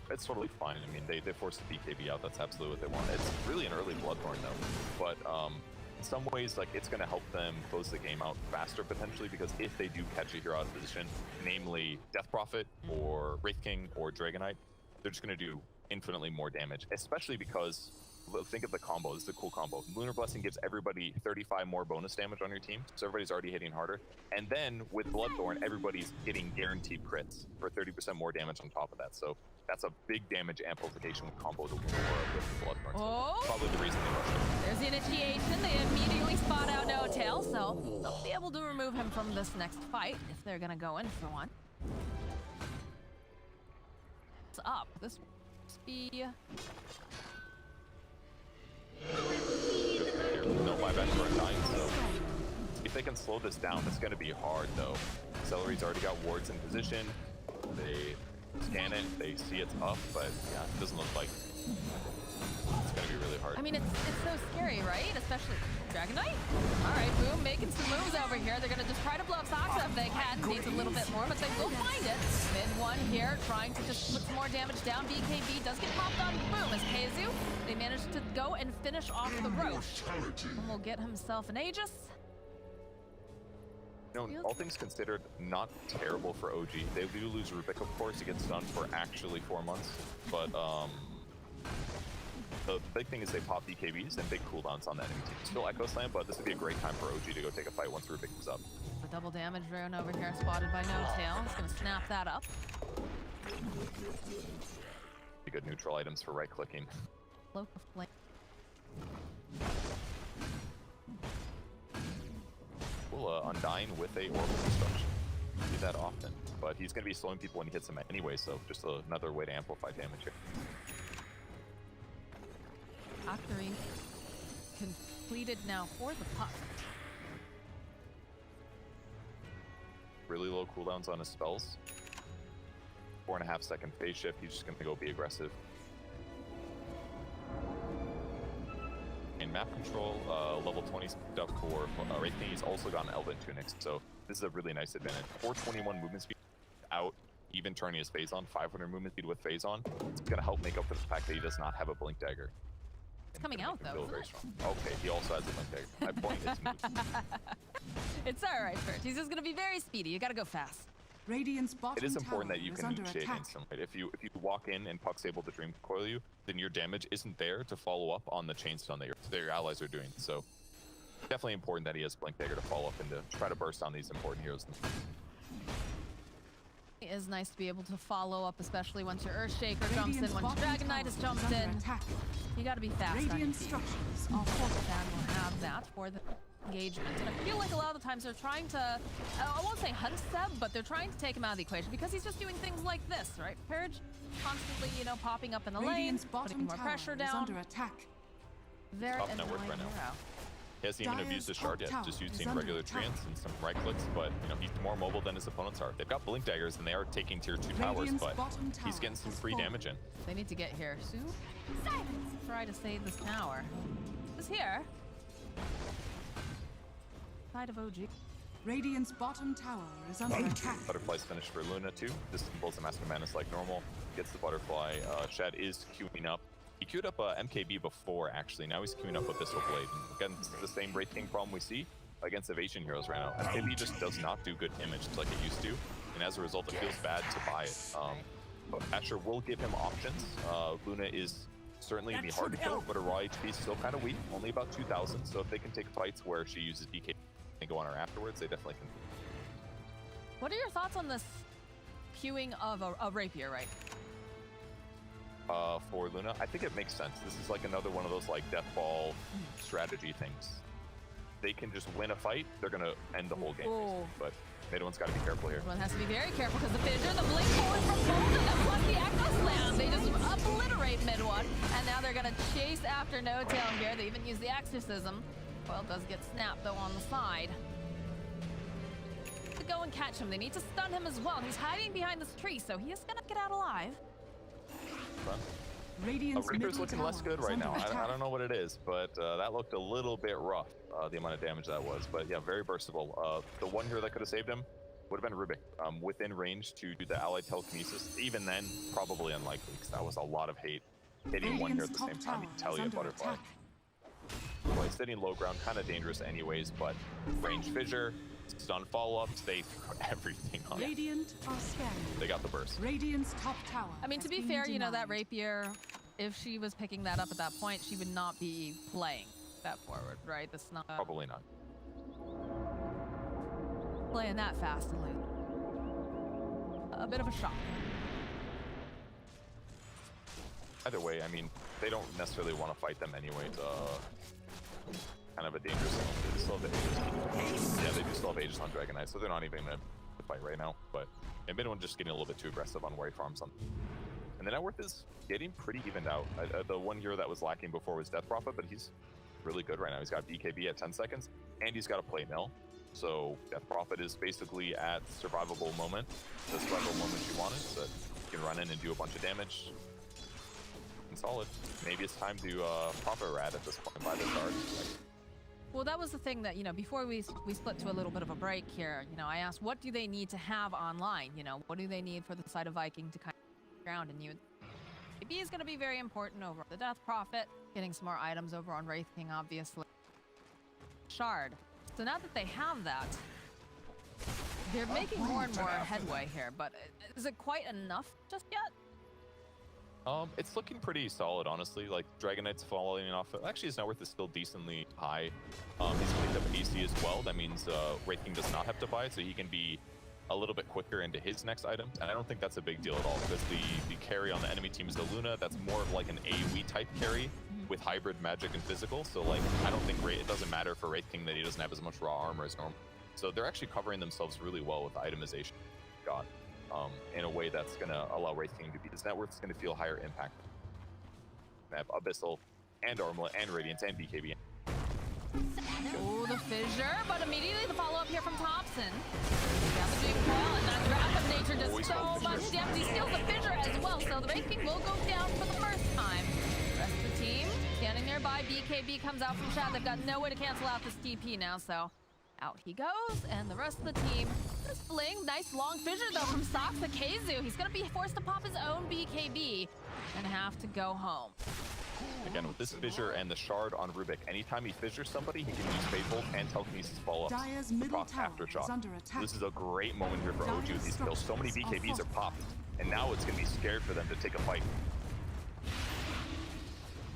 It's totally fine. I mean, they forced the BKB out. That's absolutely what they want. It's really an early Bloodthorn, though. But some ways, like, it's going to help them close the game out faster potentially, because if they do catch a hero out of position, namely Death Prophet or Wraith King or Dragonite, they're just going to do infinitely more damage, especially because think of the combo. This is a cool combo. Lunar Blessing gives everybody 35 more bonus damage on your team, so everybody's already hitting harder. And then with Bloodthorn, everybody's getting guaranteed crits for 30% more damage on top of that. So that's a big damage amplification with combo the Lunar Aura with Bloodthorn. Oh. So probably the reason they rushed it. There's the initiation. They immediately spot out No Tail, so they'll be able to remove him from this next fight if they're gonna go in for one. It's up. This must be. No buyback for Undying, so if they can slow this down, it's going to be hard though. Seleri's already got wards in position. They scan it, they see it's up, but yeah, it doesn't look like it's going to be really hard. I mean, it's so scary, right? Especially Dragonite. All right, boom, making some moves over here. They're gonna just try to blow up Saksa if they can. Needs a little bit more, but they will find it. Mid one here, trying to just put some more damage down. BKB does get popped on. Boom, as Keizu, they managed to go and finish off the Roche. And will get himself an Aegis. You know, all things considered, not terrible for OG. They do lose Rubik, of course. He gets stunned for actually 4 months, but the big thing is they pop BKBs and big cooldowns on that enemy team. Still Echo Slam, but this would be a great time for OG to go take a fight once Rubik is up. The double damage rune over here spotted by No Tail. He's gonna snap that up. Be good neutral items for right clicking. Cloak of Flame. Well, Undying with a Orbital Destruction. Do that often, but he's gonna be slowing people when he hits them anyway, so just another way to amplify damage here. Factory completed now for the puck. Really low cooldowns on his spells. 4.5 second phase shift, he's just gonna go be aggressive. In map control, level 20 stuff for Wraith King. He's also got an Elven Tunic, so this is a really nice advantage. 421 movement speed out, even turning his phase on, 500 movement speed with phase on. It's gonna help make up for the fact that he does not have a Blink Dagger. It's coming out though, isn't very it? strong. Okay, he also has a Blink Dagger. My point is moot. It's alright, Bert. He's just gonna be very speedy. You gotta go fast. Radiant's bottom It is important tower that you is can under initiate attack. instant, right? If you walk in and Puck's able to Dream Coil you, then your damage isn't there to follow up on the chain stun that your allies are doing. So definitely important that he has Blink Dagger to follow up and to try to burst on these important heroes. It is nice to be able to follow up, especially once your Earthshaker jumps in, Radiant's once bottom Dragonite tower has is jumped under in. attack. You gotta be fast on your Radiant feet. structures are fortified. And we'll have that for the engagement. And I feel like a lot of the times they're trying to, I won't say hunt Seb, but they're trying to take him out of the equation because he's just doing things like this, right? Purge constantly, you know, popping up in the lane, Radiant's putting bottom more tower pressure is down. under attack. Very Top annoying network right now. hero. He hasn't even Dire's abused his top shard yet, tower just is using under regular attack. treants and some right clicks, but you know, he's more mobile than his opponents are. They've got Blink Daggers and they are taking tier 2 towers, Radiant's but bottom he's tower getting some has free fallen. damage in. They need to get here soon. Try to save this tower. Who's here? Side of OG. Radiant's bottom tower is under attack. Butterfly's finished for Luna too. This pulls the Master Madness like normal. Gets the butterfly. Shad is queuing up. He queued up MKB before actually. Now he's queuing up Abyssal Blade. And again, this is the same Wraith King problem we see against Evasion heroes right now. MKB just does not do good image like it used to, and as a result, it feels bad to buy it. But Asher will give him options. Luna is certainly gonna be hard to kill, but her raw HP is still kind of weak, only about 2,000. So if they can take fights where she uses DK and go on her afterwards, they definitely can. What are your thoughts on this queuing of a rapier, right? For Luna, I think it makes sense. This is like another one of those like death ball strategy things. They can just win a fight, they're gonna end the whole game. Ooh. But Midone's got to be careful here. One has to be very careful because the Fissure, the Blink forward from Bolden, and plus the Echo Slam. They just obliterate mid one, and now they're gonna chase after No Tail here. They even use the Exorcism. Well, it does get snapped though on the side. To go and catch him, they need to stun him as well. He's hiding behind this tree, so he is gonna get out alive. Radiant's Reaper's middle looking tower less good is right under now. attack. I don't know what it is, but that looked a little bit rough, the amount of damage that was. But yeah, very burstable. The one hero that could have saved him would have been Rubik. Within range to do the allied telekinesis. Even then, probably unlikely, because that was a lot of hate. Hitting one hero at the same Radiant's time, top you can tower tell is you a under butterfly. attack. Like sitting low ground, kind of dangerous anyways, but range fissure, stun follow-ups, they throw everything on it. Radiant are scanning. They got the burst. Radiant's top tower. I mean, to has be been fair, you know, that denied. rapier, if she was picking that up at that point, she would not be playing that forward, right? That's not Probably not. playing that fast and loose. A bit of a shock. Either way, I mean, they don't necessarily want to fight them anyways. Kind of a dangerous thing. They still have Aegis. Yeah, they do still have Aegis on Dragon Knight, so they're not even going to fight right now. But midone just getting a little bit too aggressive on where he farms on. And the net worth is getting pretty evened out. The one hero that was lacking before was Death Prophet, but he's really good right now. He's got BKB at 10 seconds, and he's got a play mill. So Death Prophet is basically at survivable moment, the survivable moment you wanted, so that you can run in and do a bunch of damage. And solid. Maybe it's time to Prophet Rad at this point by the Shard. Well, that was the thing that, you know, before we split to a little bit of a break here, you know, I asked, what do they need to have online? You know, what do they need for the side of Viking to kind of ground? And BKB is going to be very important over the Death Prophet, getting some more items over on Wraith King, obviously. Shard. So now that they have that, they're making more and more headway here, but is it quite enough just yet? It's looking pretty solid, honestly. Like, Dragon Knight's following off. Actually, his net worth is still decently high. He's picked up AC as well. That means Wraith King does not have to buy it, so he can be a little bit quicker into his next item. And I don't think that's a big deal at all, because the carry on the enemy team is the Luna. That's more of like an AoE type carry with hybrid magic and physical. So, like, I don't think it doesn't matter for Wraith King that he doesn't have as much raw armor as normal. So they're actually covering themselves really well with the itemization. God. In a way that's going to allow Wraith King to be. His net worth is going to feel higher impact. They have Abyssal, and Armlet, and Radiance, and BKB. Oh, the fissure, but immediately the follow-up here from Topson. Got the Doom Coil, and that Wrath of Nature does Always so got the much fissure. damage. He steals the fissure as well, so the Wraith King will go down for the first time. The rest of the team standing nearby. BKB comes out from Shad. They've got no way to cancel out this TP now, so out he goes, and the rest of the team just fling. Nice long fissure, though, from Saksa. KheZu, he's going to be forced to pop his own BKB and have to go home. Again, with this fissure and the Shard on Rubik, anytime he fissures somebody, he can use Fateful and Telekinesis follow-ups Dire's to middle proc tower Aftershock. is under attack. This is a great moment here for OG with these kills. So many BKBs are popped, and now it's going to be scared for them to take a fight.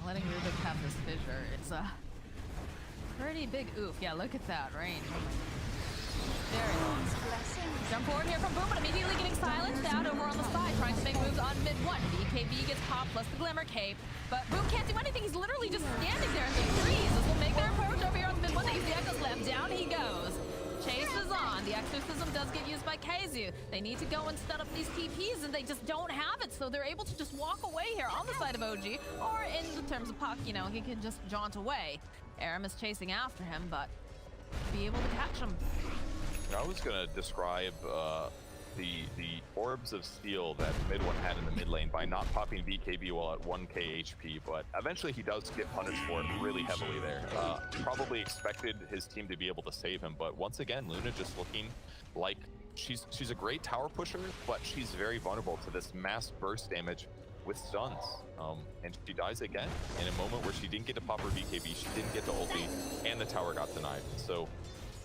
Letting Rubik have this fissure is a pretty big oof. Yeah, look at that range. Very long. Jump forward here from Boom, but immediately getting silenced out over on the side, trying to make moves on mid one. BKB gets popped, plus the Glimmer Cape, but Boom can't do anything. He's literally just standing there in the trees. This will make their approach over here on the mid one. They use the Echo Slam. Down he goes. Chase is on. The Exorcism does get used by KheZu. They need to go and set up these TPs, and they just don't have it, so they're able to just walk away here on the side of OG, or in the terms of Puck, you know, he can just jaunt away. Aramis chasing after him, but be able to catch him. I was going to describe the Orbs of Steel that mid one had in the mid lane by not popping BKB while at 1k HP, but eventually he does get punished for it really heavily there. Probably expected his team to be able to save him, but once again, Luna just looking like she's a great tower pusher, but she's very vulnerable to this mass burst damage with stuns. And she dies again in a moment where she didn't get to pop her BKB, she didn't get to ulti, and the tower got denied. So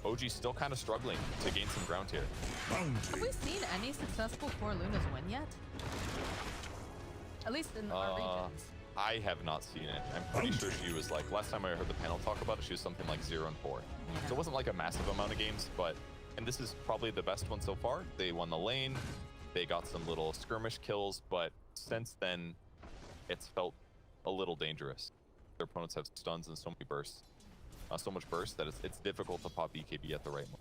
OG's still kind of struggling to gain some ground here. Have we seen any successful Core Lunas win yet? At least in our regions. I have not seen it. I'm pretty sure she was like, last time I heard the panel talk about it, she was something like 0-4. Yeah. So it wasn't like a massive amount of games, but, and this is probably the best one so far. They won the lane, they got some little skirmish kills, but since then, it's felt a little dangerous. Their opponents have stuns and so many bursts. So much burst that it's difficult to pop BKB at the right moment.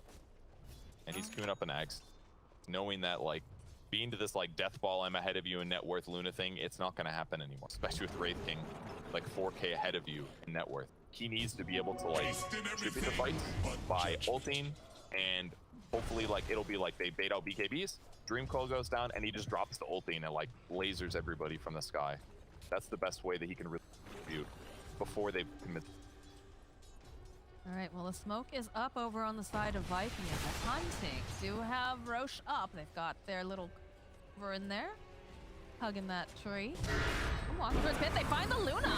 And he's queuing up an Axe, knowing that, like, being to this, like, death ball, I'm ahead of you in net worth Luna thing, it's not going to happen anymore, especially with Wraith King, like, 4k ahead of you in net worth. He needs to be able to, like, distribute the fights by ulting, and hopefully, like, it'll be like they bait out BKBs, Dream Coil goes down, and he just drops the ulting and, like, lasers everybody from the sky. That's the best way that he can really distribute before they commit. All right, well, the smoke is up over on the side of Viking, and the hunting do have Roche up. They've got their little over in there, hugging that tree. Oh, walking towards pit. They find the Luna.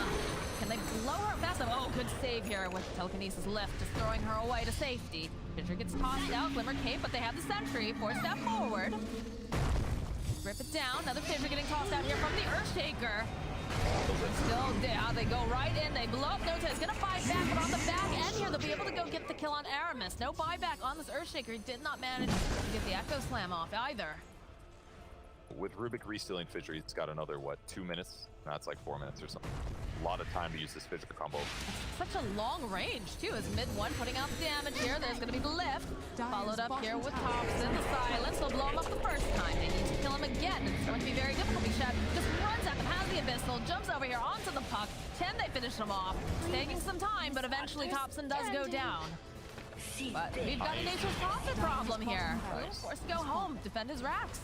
Can they blow her fast enough? Oh, good save here with telekinesis lift, just throwing her away to safety. Fissure gets tossed out. Glimmer cape, but they have the sentry. 4-step forward. Rip it down. Another Fissure getting tossed out here from the Earthshaker. Still down. They go right in. They blow up Nota. It's going to fight back, but on the back end here, they'll be able to go get the kill on Aramis. No buyback on this Earthshaker. He did not manage to get the Echo Slam off either. With Rubik re-stealing Fissure, he's got another, what, 2 minutes? No, it's like 4 minutes or something. A lot of time to use this Fissure combo. Such a long range, too, as mid-1 putting out the damage here. There's going to be the lift. Followed up here with Topson. The silence. They'll blow him up the first time. They need to kill him again. It's going to be very difficult. Shad just runs at them, has the Abyssal, jumps over here onto the puck. Can they finish him off? It's taking some time, but eventually Topson does go down. But we've got a Nature's Prophet problem here. He's forced to go home, defend his racks.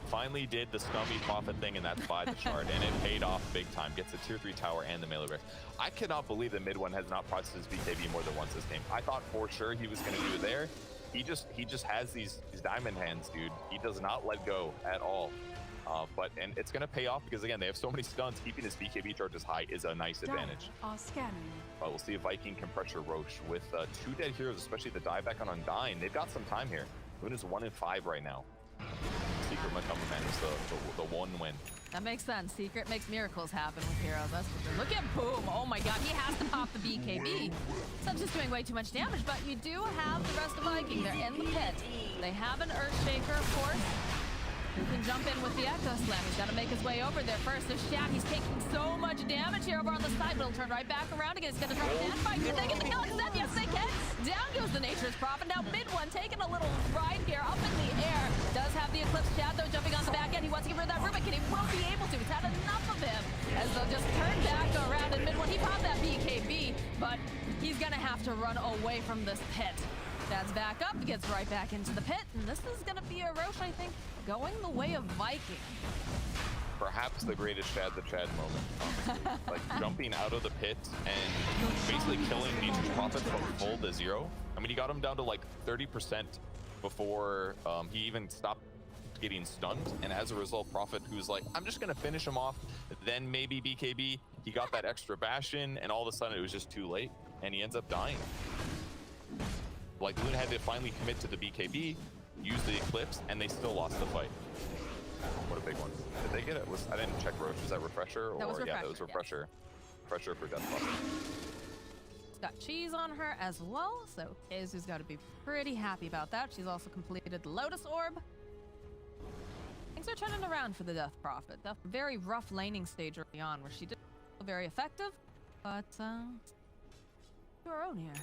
Finally did the scummy Prophet thing, and that's by the Shard, and it paid off big time. Gets the tier 3 tower and the melee race. I cannot believe that mid-1 has not processed his BKB more than once this game. I thought for sure he was going to do it there. He just has these diamond hands, dude. He does not let go at all. And it's going to pay off because, again, they have so many stuns. Keeping his BKB charges high is a nice advantage. But we'll see if Viking can pressure Roche with 2 dead heroes, especially the dieback on Undying. They've got some time here. Luna's 1 in 5 right now. Secret might come and manage the 1 win. That makes sense. Secret makes miracles happen with heroes. That's for sure. Look at Boom. Oh my god, he has to pop the BKB. Such is doing way too much damage, but you do have the rest of Viking. They're in the pit. They have an Earthshaker, of course. Who can jump in with the Echo Slam. He's got to make his way over there first. There's Shad. He's taking so much damage here over on the side, but he'll turn right back around again. He's going to try to fight. Can they get the kill? Instead, yes, they can. Down goes the Nature's Prophet. Now mid-1 taking a little ride here up in the air. Does have the Eclipse Shad, though, jumping on the back end. He wants to get rid of that Rubik, and he will be able to. He's had enough of him. As they'll just turn back around in mid-1. He popped that BKB, but he's going to have to run away from this pit. Shad's back up, gets right back into the pit, and this is going to be a Roche, I think, going the way of Viking. Perhaps the greatest Shad the Chad moment. Like jumping out of the pit and basically killing Nature's Prophet from full to 0. I mean, he got him down to like 30% before he even stopped getting stunned. And as a result, Prophet, who's like, I'm just going to finish him off, then maybe BKB, he got that extra Bastion, and all of a sudden it was just too late, and he ends up dying. Like, Luna had to finally commit to the BKB, use the Eclipse, and they still lost the fight. What a big one. Did they get it? I didn't check Roche. Was that Refresher? That was Refresher. Yeah, that was Refresher. Yeah. Refresher for Death Buff. She's got cheese on her as well, so Kazu's got to be pretty happy about that. She's also completed the Lotus Orb. Things are turning around for the Death Prophet. That very rough laning stage early on, where she did feel very effective, but to her own here.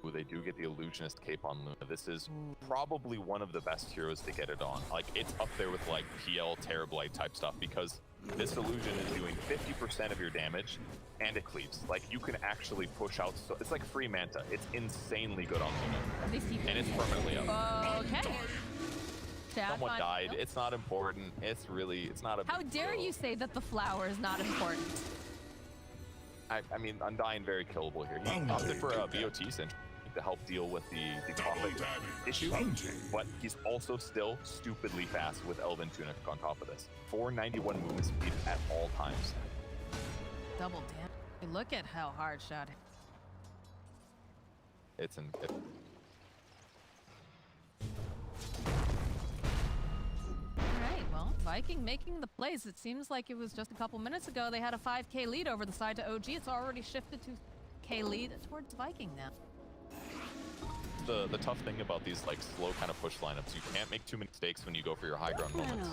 Ooh, they do get the Illusionist cape on Luna. This is probably one of the best heroes to get it on. Like, it's up there with like PL, Terrorblight type stuff, because this illusion is doing 50% of your damage and it cleaves. Like, you can actually push out, so it's like free Manta. It's insanely good on Luna. And it's permanently up. Okay. Shad, someone died. It's not important. It's not a How dare you say that the flower is not important? I mean, Undying very killable here. He opted for a BOT Sentry to help deal with the Prophet issue, but he's also still stupidly fast with Elven Tunic on top of this. 491 movement speed at all times. Double damage. Look at how hard Shad. It's in. Alright, well, Viking making the plays. It seems like it was just a couple minutes ago they had a 5k lead over the side to OG. It's already shifted to K lead towards Viking now. The tough thing about these like slow kind of push lineups, you can't make too many mistakes when you go for your high ground moments.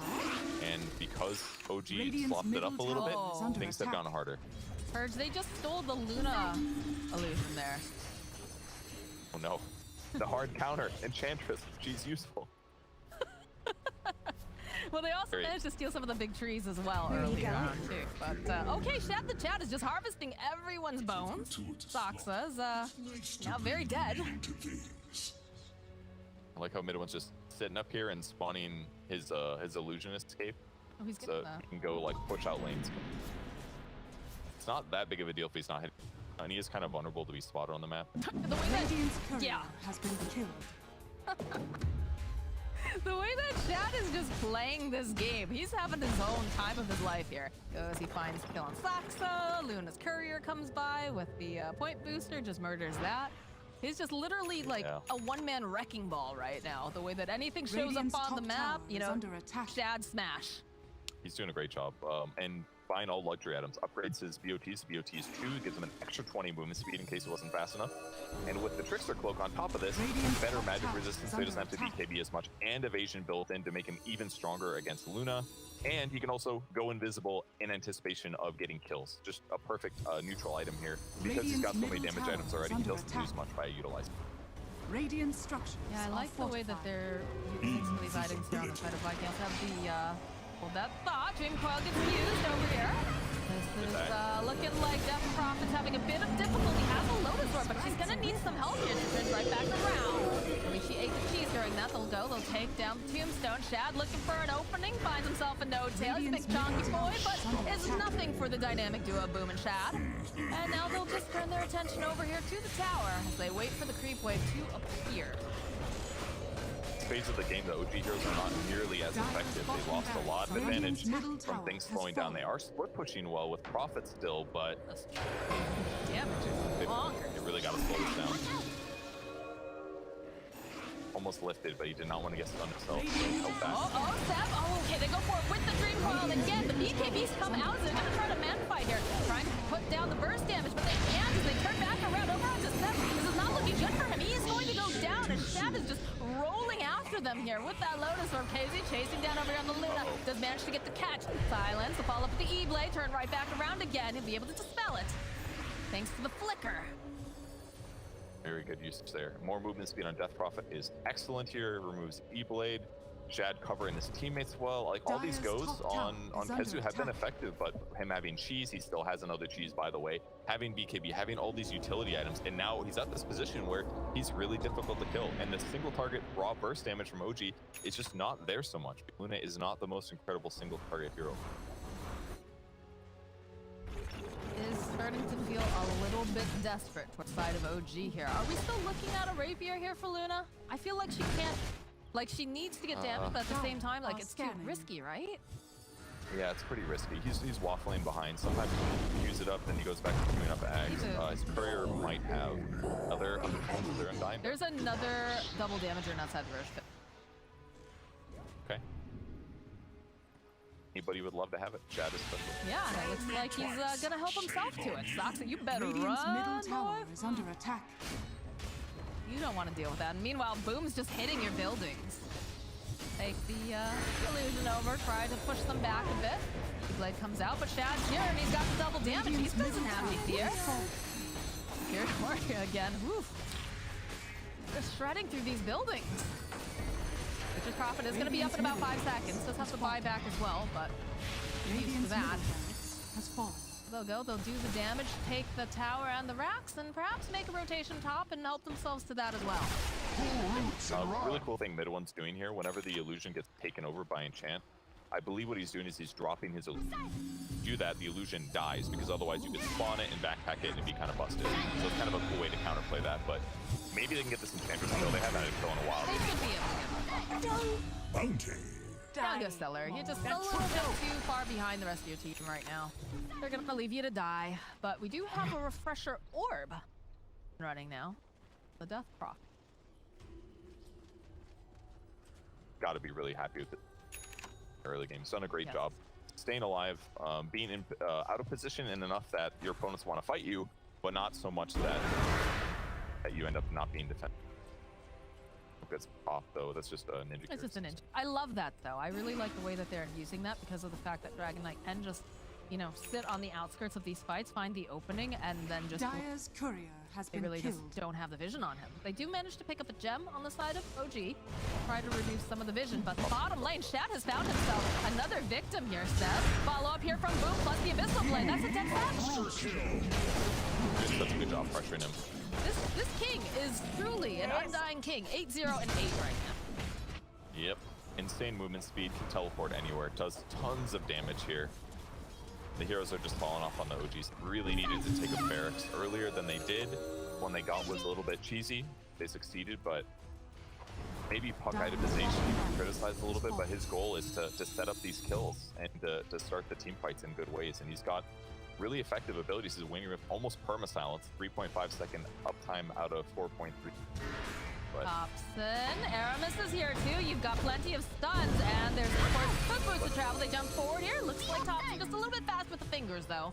And because OG slopped it up a little bit, things have gone harder. Purge, they just stole the Luna illusion there. Oh no. The hard counter, Enchantress, she's useful. Well, they also managed to steal some of the big trees as well earlier on, too. But, okay, Shad the Chat is just harvesting everyone's bones. Saksa's, now very dead. I like how Midwin's just sitting up here and spawning his Illusionist escape. Oh, he's so he can go, like, push out lanes. It's not that big of a deal if he's not hitting. And he is kind of vulnerable to be spotted on the map. The way that, Has been killed. The way that Shad is just playing this game, he's having his own time of his life here. Goes, he finds kill on Saksa, Luna's courier comes by with the point booster, just murders that. He's just literally like a one-man wrecking ball right now. The way that anything shows Radiant's up on top the map, tower you is know, under attack. Shad smash. He's doing a great job. And buying all luxury items, upgrades his BOTs to BOTs 2, gives him an extra 20 movement speed in case he wasn't fast enough. And with the Trickster Cloak on top of this, Radiant's better top magic tower resistance, is so he doesn't have under to BKB as much, and evasion built in to make him even stronger against Luna. And he can also go invisible in anticipation of getting kills. Just a perfect neutral item here. Because he's got so many Radiant's damage middle items tower already, is he under doesn't lose attack. much by utilizing. Radiant structures. Yeah, I are like the way that fortified. they're using some of these items here on the side of Vikings. Have the, hold that thought, Dream Coil gets used over here. This is looking like Death Prophet's having a bit of difficulty. Has a Lotus Orb, but she's gonna need some help here. She turns right back around. At least she ate the cheese during that. They'll take down the Tombstone. Shad looking for an opening, finds himself a no tail. He's a big chonky boy, but it's nothing for the dynamic duo of Boom and Shad. And now they'll just turn their attention over here to the tower as they wait for the creep wave to appear. Phase of the game, the OG heroes are not nearly as effective. They lost a lot of advantage from things slowing down. They are split pushing well with Prophet still, but Damage is longer. they really got to slow this down. Almost lifted, but he did not want to get stunned himself. So he held back. Seb. Oh, okay, they go for it with the Dream Coil again. The BKBs come out, so they're gonna try to man fight here. Trying to put down the burst damage, but they can't as they turn back around over onto Seb. This is not looking good for him. He is going to go down, and Shad is just rolling after them here with that Lotus Orb. KZ chasing down over here on the Luna. Does manage to get the catch. Silence, the follow up with the E-Blade, turn right back around again. He'll be able to dispel it. Thanks to the flicker. Very good usage there. More movement speed on Death Prophet is excellent here. Removes E-Blade. Shad covering his teammates well. Like all these Dire's goes top on tower is Kezu under have been attack. effective, but him having cheese, he still has another cheese by the way. Having BKB, having all these utility items, and now he's at this position where he's really difficult to kill. And the single target raw burst damage from OG is just not there so much. Luna is not the most incredible single target hero. Is starting to feel a little bit desperate towards the side of OG here. Are we still looking at a rapier here for Luna? I feel like she can't, like she needs to get damage, but at the same time, like it's too scanning. risky, right? Yeah, it's pretty risky. He's waffling behind. Sometimes he use it up, then he goes back to queuing up Ags. His courier might have other points they're undying. There's another double damager outside the Roche pit. Okay. Anybody would love to have it. Shad is special. Yeah, it looks like he's gonna help himself to it. Saksa, you better Radiant's run, middle tower boy. is under attack. You don't want to deal with that. And meanwhile, Boom's just hitting your buildings. Take the illusion over, try to push them back a bit. The blade comes out, but Shad's here and he's got the double damage. He doesn't have any fear. Here, Moria again. Woof. Just shredding through these buildings. Witch's Prophet is going to be up in about 5 seconds. Does have to buy back as well, but you're used to Radiant's that. middle barracks has fallen. They'll go, they'll do the damage, take the tower and the racks, and perhaps make a rotation top and help themselves to that as well. Really cool thing Midone's doing here, whenever the illusion gets taken over by enchant, I believe what he's doing is he's dropping his illusion. Do that, the illusion dies, because otherwise you could spawn it and backpack it and it'd be kind of busted. So it's kind of a cool way to counterplay that, but maybe they can get this enchantress kill. They haven't had a kill in a while. They should be able to get Bounty. Down goes Seleri. You're just a little bit too far behind the rest of your team right now. They're gonna leave you to die, but we do have a refresher orb running now. The Death Proc. Got to be really happy with it. Early game. He's done a great Yes. job staying alive, being in, out of position and enough that your opponents want to fight you, but not so much that you end up not being defended. Gets off though. That's just a ninja. It's just an inch. I love that though. I really like the way that they're using that because of the fact that Dragon Knight can just, you know, sit on the outskirts of these fights, find the opening, and then just. Dire's courier has They been really killed. just don't have the vision on him. They do manage to pick up a gem on the side of OG, try to reduce some of the vision, but the bottom lane, Shad has found himself another victim here, Seth. Follow up here from Boom plus the Abyssal Blade. That's a dead match. Did such a good job pressuring him. This king is truly an undying king. 8-0 and 8 right now. Yep. Insane movement speed, can teleport anywhere. Does tons of damage here. The heroes are just falling off on the OGs. Really needed to take a barracks earlier than they did. One they got was a little bit cheesy. They succeeded, but maybe puck itemization you can criticize a little bit, but his goal is to set up these kills and to start the team fights in good ways. And he's got really effective abilities. His winging rip almost perma-silence, 3.5-second uptime out of 4.3. But Topson, Aramis is here too. You've got plenty of stuns, and there's of course quick boost to travel. They jump forward here. Looks like Topson just a little bit fast with the fingers though.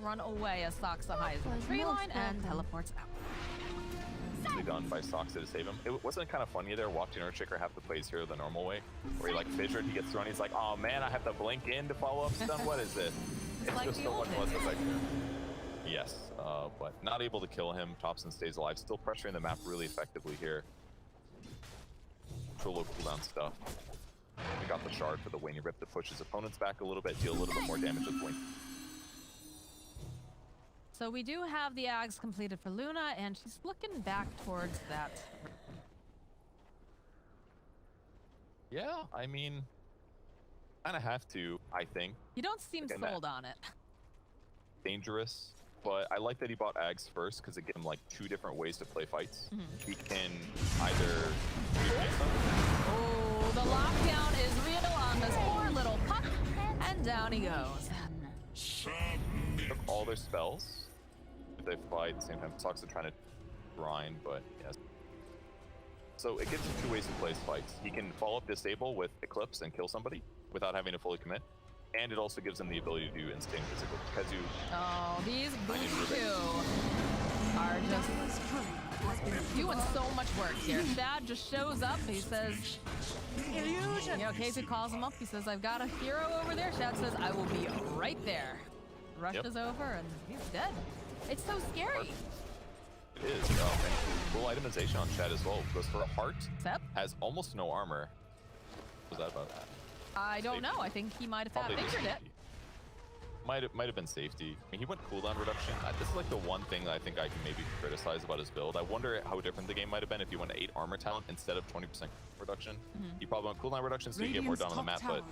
Run away as Saksa hides the tree line and teleports out. done by Saksa to save him. It wasn't kind of funny there watching Earthshaker have to play his hero the normal way, where he like fissured, he gets thrown, he's like, oh man, I have to blink in to follow up stun. What is this? It's like just so much less effective. Yes, but not able to kill him. Topson stays alive, still pressuring the map really effectively here. Trollo cooldown stuff. We got the shard for the Wayne Rip to push his opponents back a little bit, deal a little bit more damage with Wayne. So we do have the Ags completed for Luna, and she's looking back towards that. Yeah, I mean, kind of have to, I think. You don't seem Again, sold on it. Dangerous, but I like that he bought Ags first because it gives him like 2 different ways to play fights. He can either Oh, the lockdown is real on this poor little puck, and down he goes. took all their spells. They fight at the same time. Saksa trying to grind, but yes. So it gives him 2 ways to play his fights. He can follow up disable with Eclipse and kill somebody without having to fully commit. And it also gives him the ability to do insane physical. Kazu. Oh, these boots too are just doing so much work here. Shad just shows up. He says, you know, Kazu calls him up. He says, I've got a hero over there. Shad says, I will be right there. Rushes over and he's dead. It's so scary. It is. And full itemization on Shad as well. Goes for a heart. Sep? Has almost no armor. What was that about that? I don't know. I think he might have fat Probably just fingered it. safety. Might have been safety. I mean, he went cooldown reduction. This is like the one thing that I think I can maybe criticize about his build. I wonder how different the game might have been if he went to 8 armor talent instead of 20% reduction. He probably went cooldown reduction so you get more done on the map, but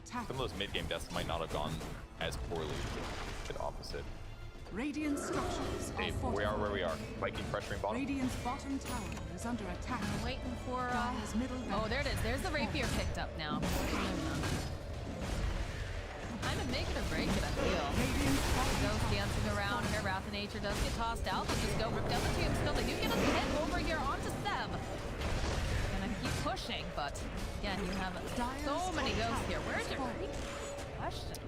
some of those mid-game deaths might not have gone as poorly. The opposite. Radiant structures Hey, we are where we are. Viking pressuring bottom. Radiant's bottom tower is under attack. I'm waiting for. Dire's middle Oh, there it is. There's the rapier picked up now. Kind of make it or break it, I feel. Goes dancing around here. Wrath of Nature does get tossed out. They'll just go rip down the tombstone. They do get a hit over here onto Seb. Gonna keep pushing, but again, you have so many ghosts here. Where's your question?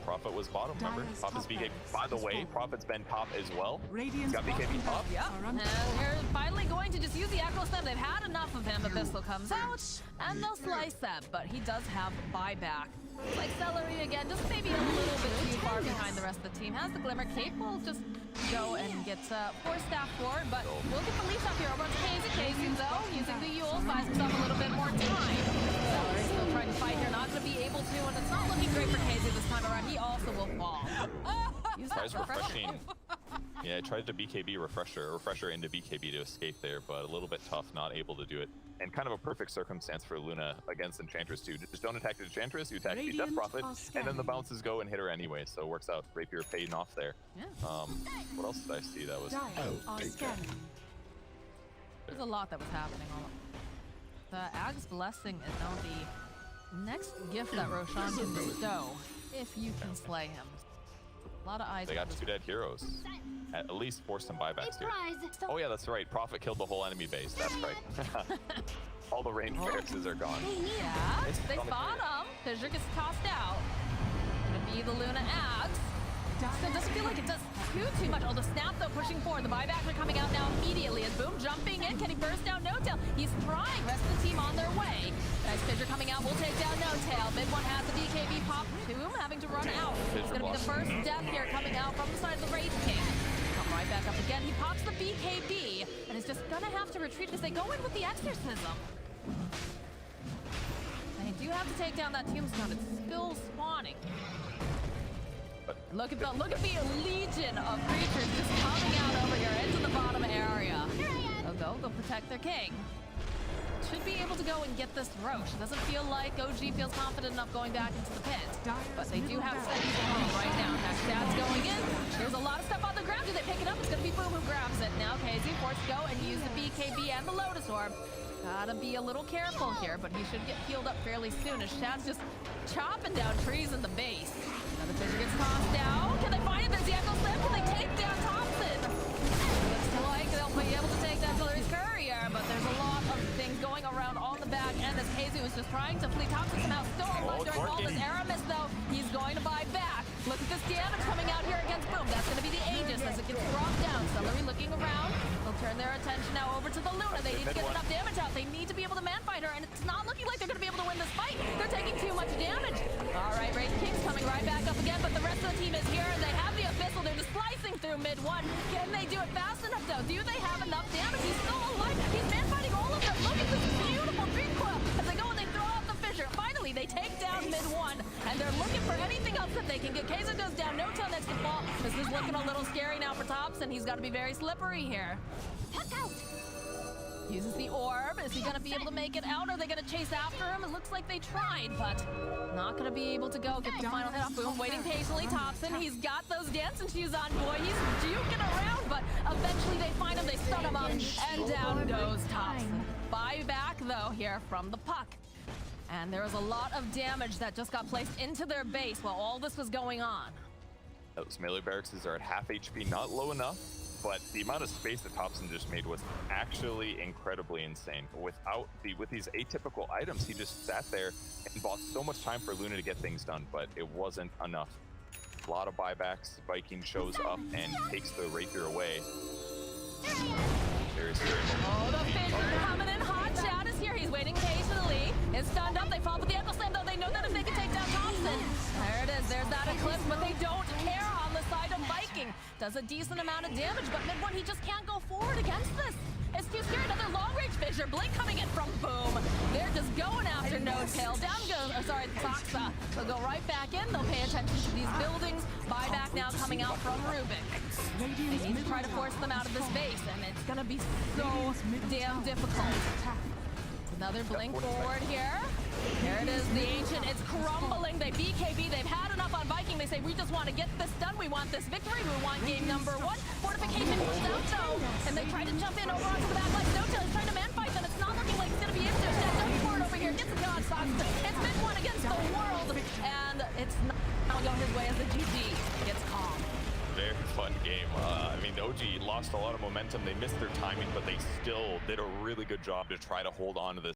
Prophet was bottom, remember? Prophet's BKB. By the way, Prophet's been top as well. He's got BKB top. Yeah, and they're finally going to just use the Echo Slam. They've had enough of him. Abyssal comes out, and they'll slice Seb, but he does have buyback. Like Seleri again, just maybe a little bit too far behind the rest of the team. Has the Glimmer. Cape will just go and get 4 staff forward, but we'll get the leash up here over on Casey though, using the Yule, buys himself a little bit more time. Seleri still trying to fight here, not going to be able to, and it's not looking great for Casey this time around. He also will fall. Use that Tries refreshing. Yeah, I tried to BKB refresher into BKB to escape there, but a little bit tough, not able to do it. And kind of a perfect circumstance for Luna against Enchantress too. Just don't attack the Enchantress, you attack the Death Prophet, and then the bounces go and hit her anyway, so it works out. Rapier paying off there. Yeah. What else did I see that was... There's a lot that was happening. The Ag's Blessing is now the next gift that Roshan can bestow, if you can slay him. A lot of eyes. They got 2 dead heroes. At least forced some buybacks here. Oh yeah, that's right. Prophet killed the whole enemy base. That's right. All the range barracks are gone. Yeah, they fought him. Fissure gets tossed out. Gonna be the Luna Ags. So it doesn't feel like it does too much. Oh, the snap though pushing forward. The buybacks are coming out now immediately. As Boom jumping in, can he burst down No Tail? He's trying. Rest of the team on their way. Nice Fissure coming out. We'll take down No Tail. Mid one has the DKB pop. Boom having to run out. It's gonna be the first death here coming out from the side of the Wraith King. Come right back up again. He pops the BKB and is just gonna have to retreat as they go in with the Exorcism. They do have to take down that tombstone. It's still spawning. Look at the legion of creatures just coming out over here into the bottom area. They'll protect their king. Should be able to go and get this Roche. It doesn't feel like OG feels confident enough going back into the pit. But they do have seconds at home right now. Now Shad's going in. There's a lot of stuff on the ground. Do they pick it up? It's going to be Boom who grabs it. Now KZ forced to go and use the BKB and the Lotus Orb. Gotta be a little careful here, but he should get healed up fairly soon as Shad's just chopping down trees in the base. Another fissure gets tossed down. Can they find it? There's the Echo Slam. Can they take down Topson? Looks like they'll be able to take down Seleri's courier, but there's a lot of things going around on the back end as KZ is just trying to flee. Topson somehow still alive during all this. Aramis, though, he's going to buy back. Look at this damage coming out here against Boom. That's going to be the Aegis as it gets dropped down. Seleri looking around. They'll turn their attention now over to the Luna. They need to get enough damage out. They need to be able to man-fight her, and it's not looking like they're going to be able to win this fight. They're taking too much damage. All right, Wraith King's coming right back up again, but the rest of the team is here, and they have the Abyssal. They're just slicing through mid-1. Can they do it fast enough, though? Do they have enough damage? He's still alive. He's man-fighting all of them. Look at this beautiful recoil as they go and they throw out the fissure. Finally, they take down mid-1, and they're looking for anything else that they can get. KZ goes down. No tail next to fall. This is looking a little scary now for Topson. He's got to be very slippery here. Uses the orb. Is he going to be able to make it out? Are they going to chase after him? It looks like they tried, but not going to be able to go. Get the final hit off. Boom, waiting patiently. Topson, he's got those dancing shoes on, boy. He's juking around, but eventually they find him. They stun him up, and down goes Topson. Buy back, though, here from the puck. And there was a lot of damage that just got placed into their base while all this was going on. Those melee barracks are at half HP, not low enough, but the amount of space that Topson just made was actually incredibly insane. With these atypical items, he just sat there and bought so much time for Luna to get things done, but it wasn't enough. A lot of buybacks. Viking shows up and takes the Rapier away. Very scary moment. Oh, the fissure coming in hot. Shad is here. He's waiting patiently. It's stunned up. They fall with the Echo Slam, though. They know that if they can take down Topson. There it is. There's that Eclipse, but they don't care on the side of Viking. Does a decent amount of damage, but mid-1, he just can't go forward against this. It's too scary. Another long-range fissure. Blink coming in from Boom. They're just going after No Tail. Down goes, Saksa. They'll go right back in. They'll pay attention to these buildings. Buyback now coming out from Rubik. They need to try to force them out of this base, and it's going to be so damn difficult. Another blink forward here. Here it is, the Ancient. It's crumbling. They BKB. They've had enough on Viking. They say, we just want to get this done. We want this victory. We want game number 1. Fortification pushed out, though. And they try to jump in over onto the back line. Snowtail is trying to man-fight them. It's not looking like it's going to be able to. Shad goes forward over here. Gets a kill on Saksa. It's mid-1 against the world. And it's not going his way as the GG gets calm. Very fun game. I mean, OG lost a lot of momentum. They missed their timing, but they still did a really good job to try to hold on to this.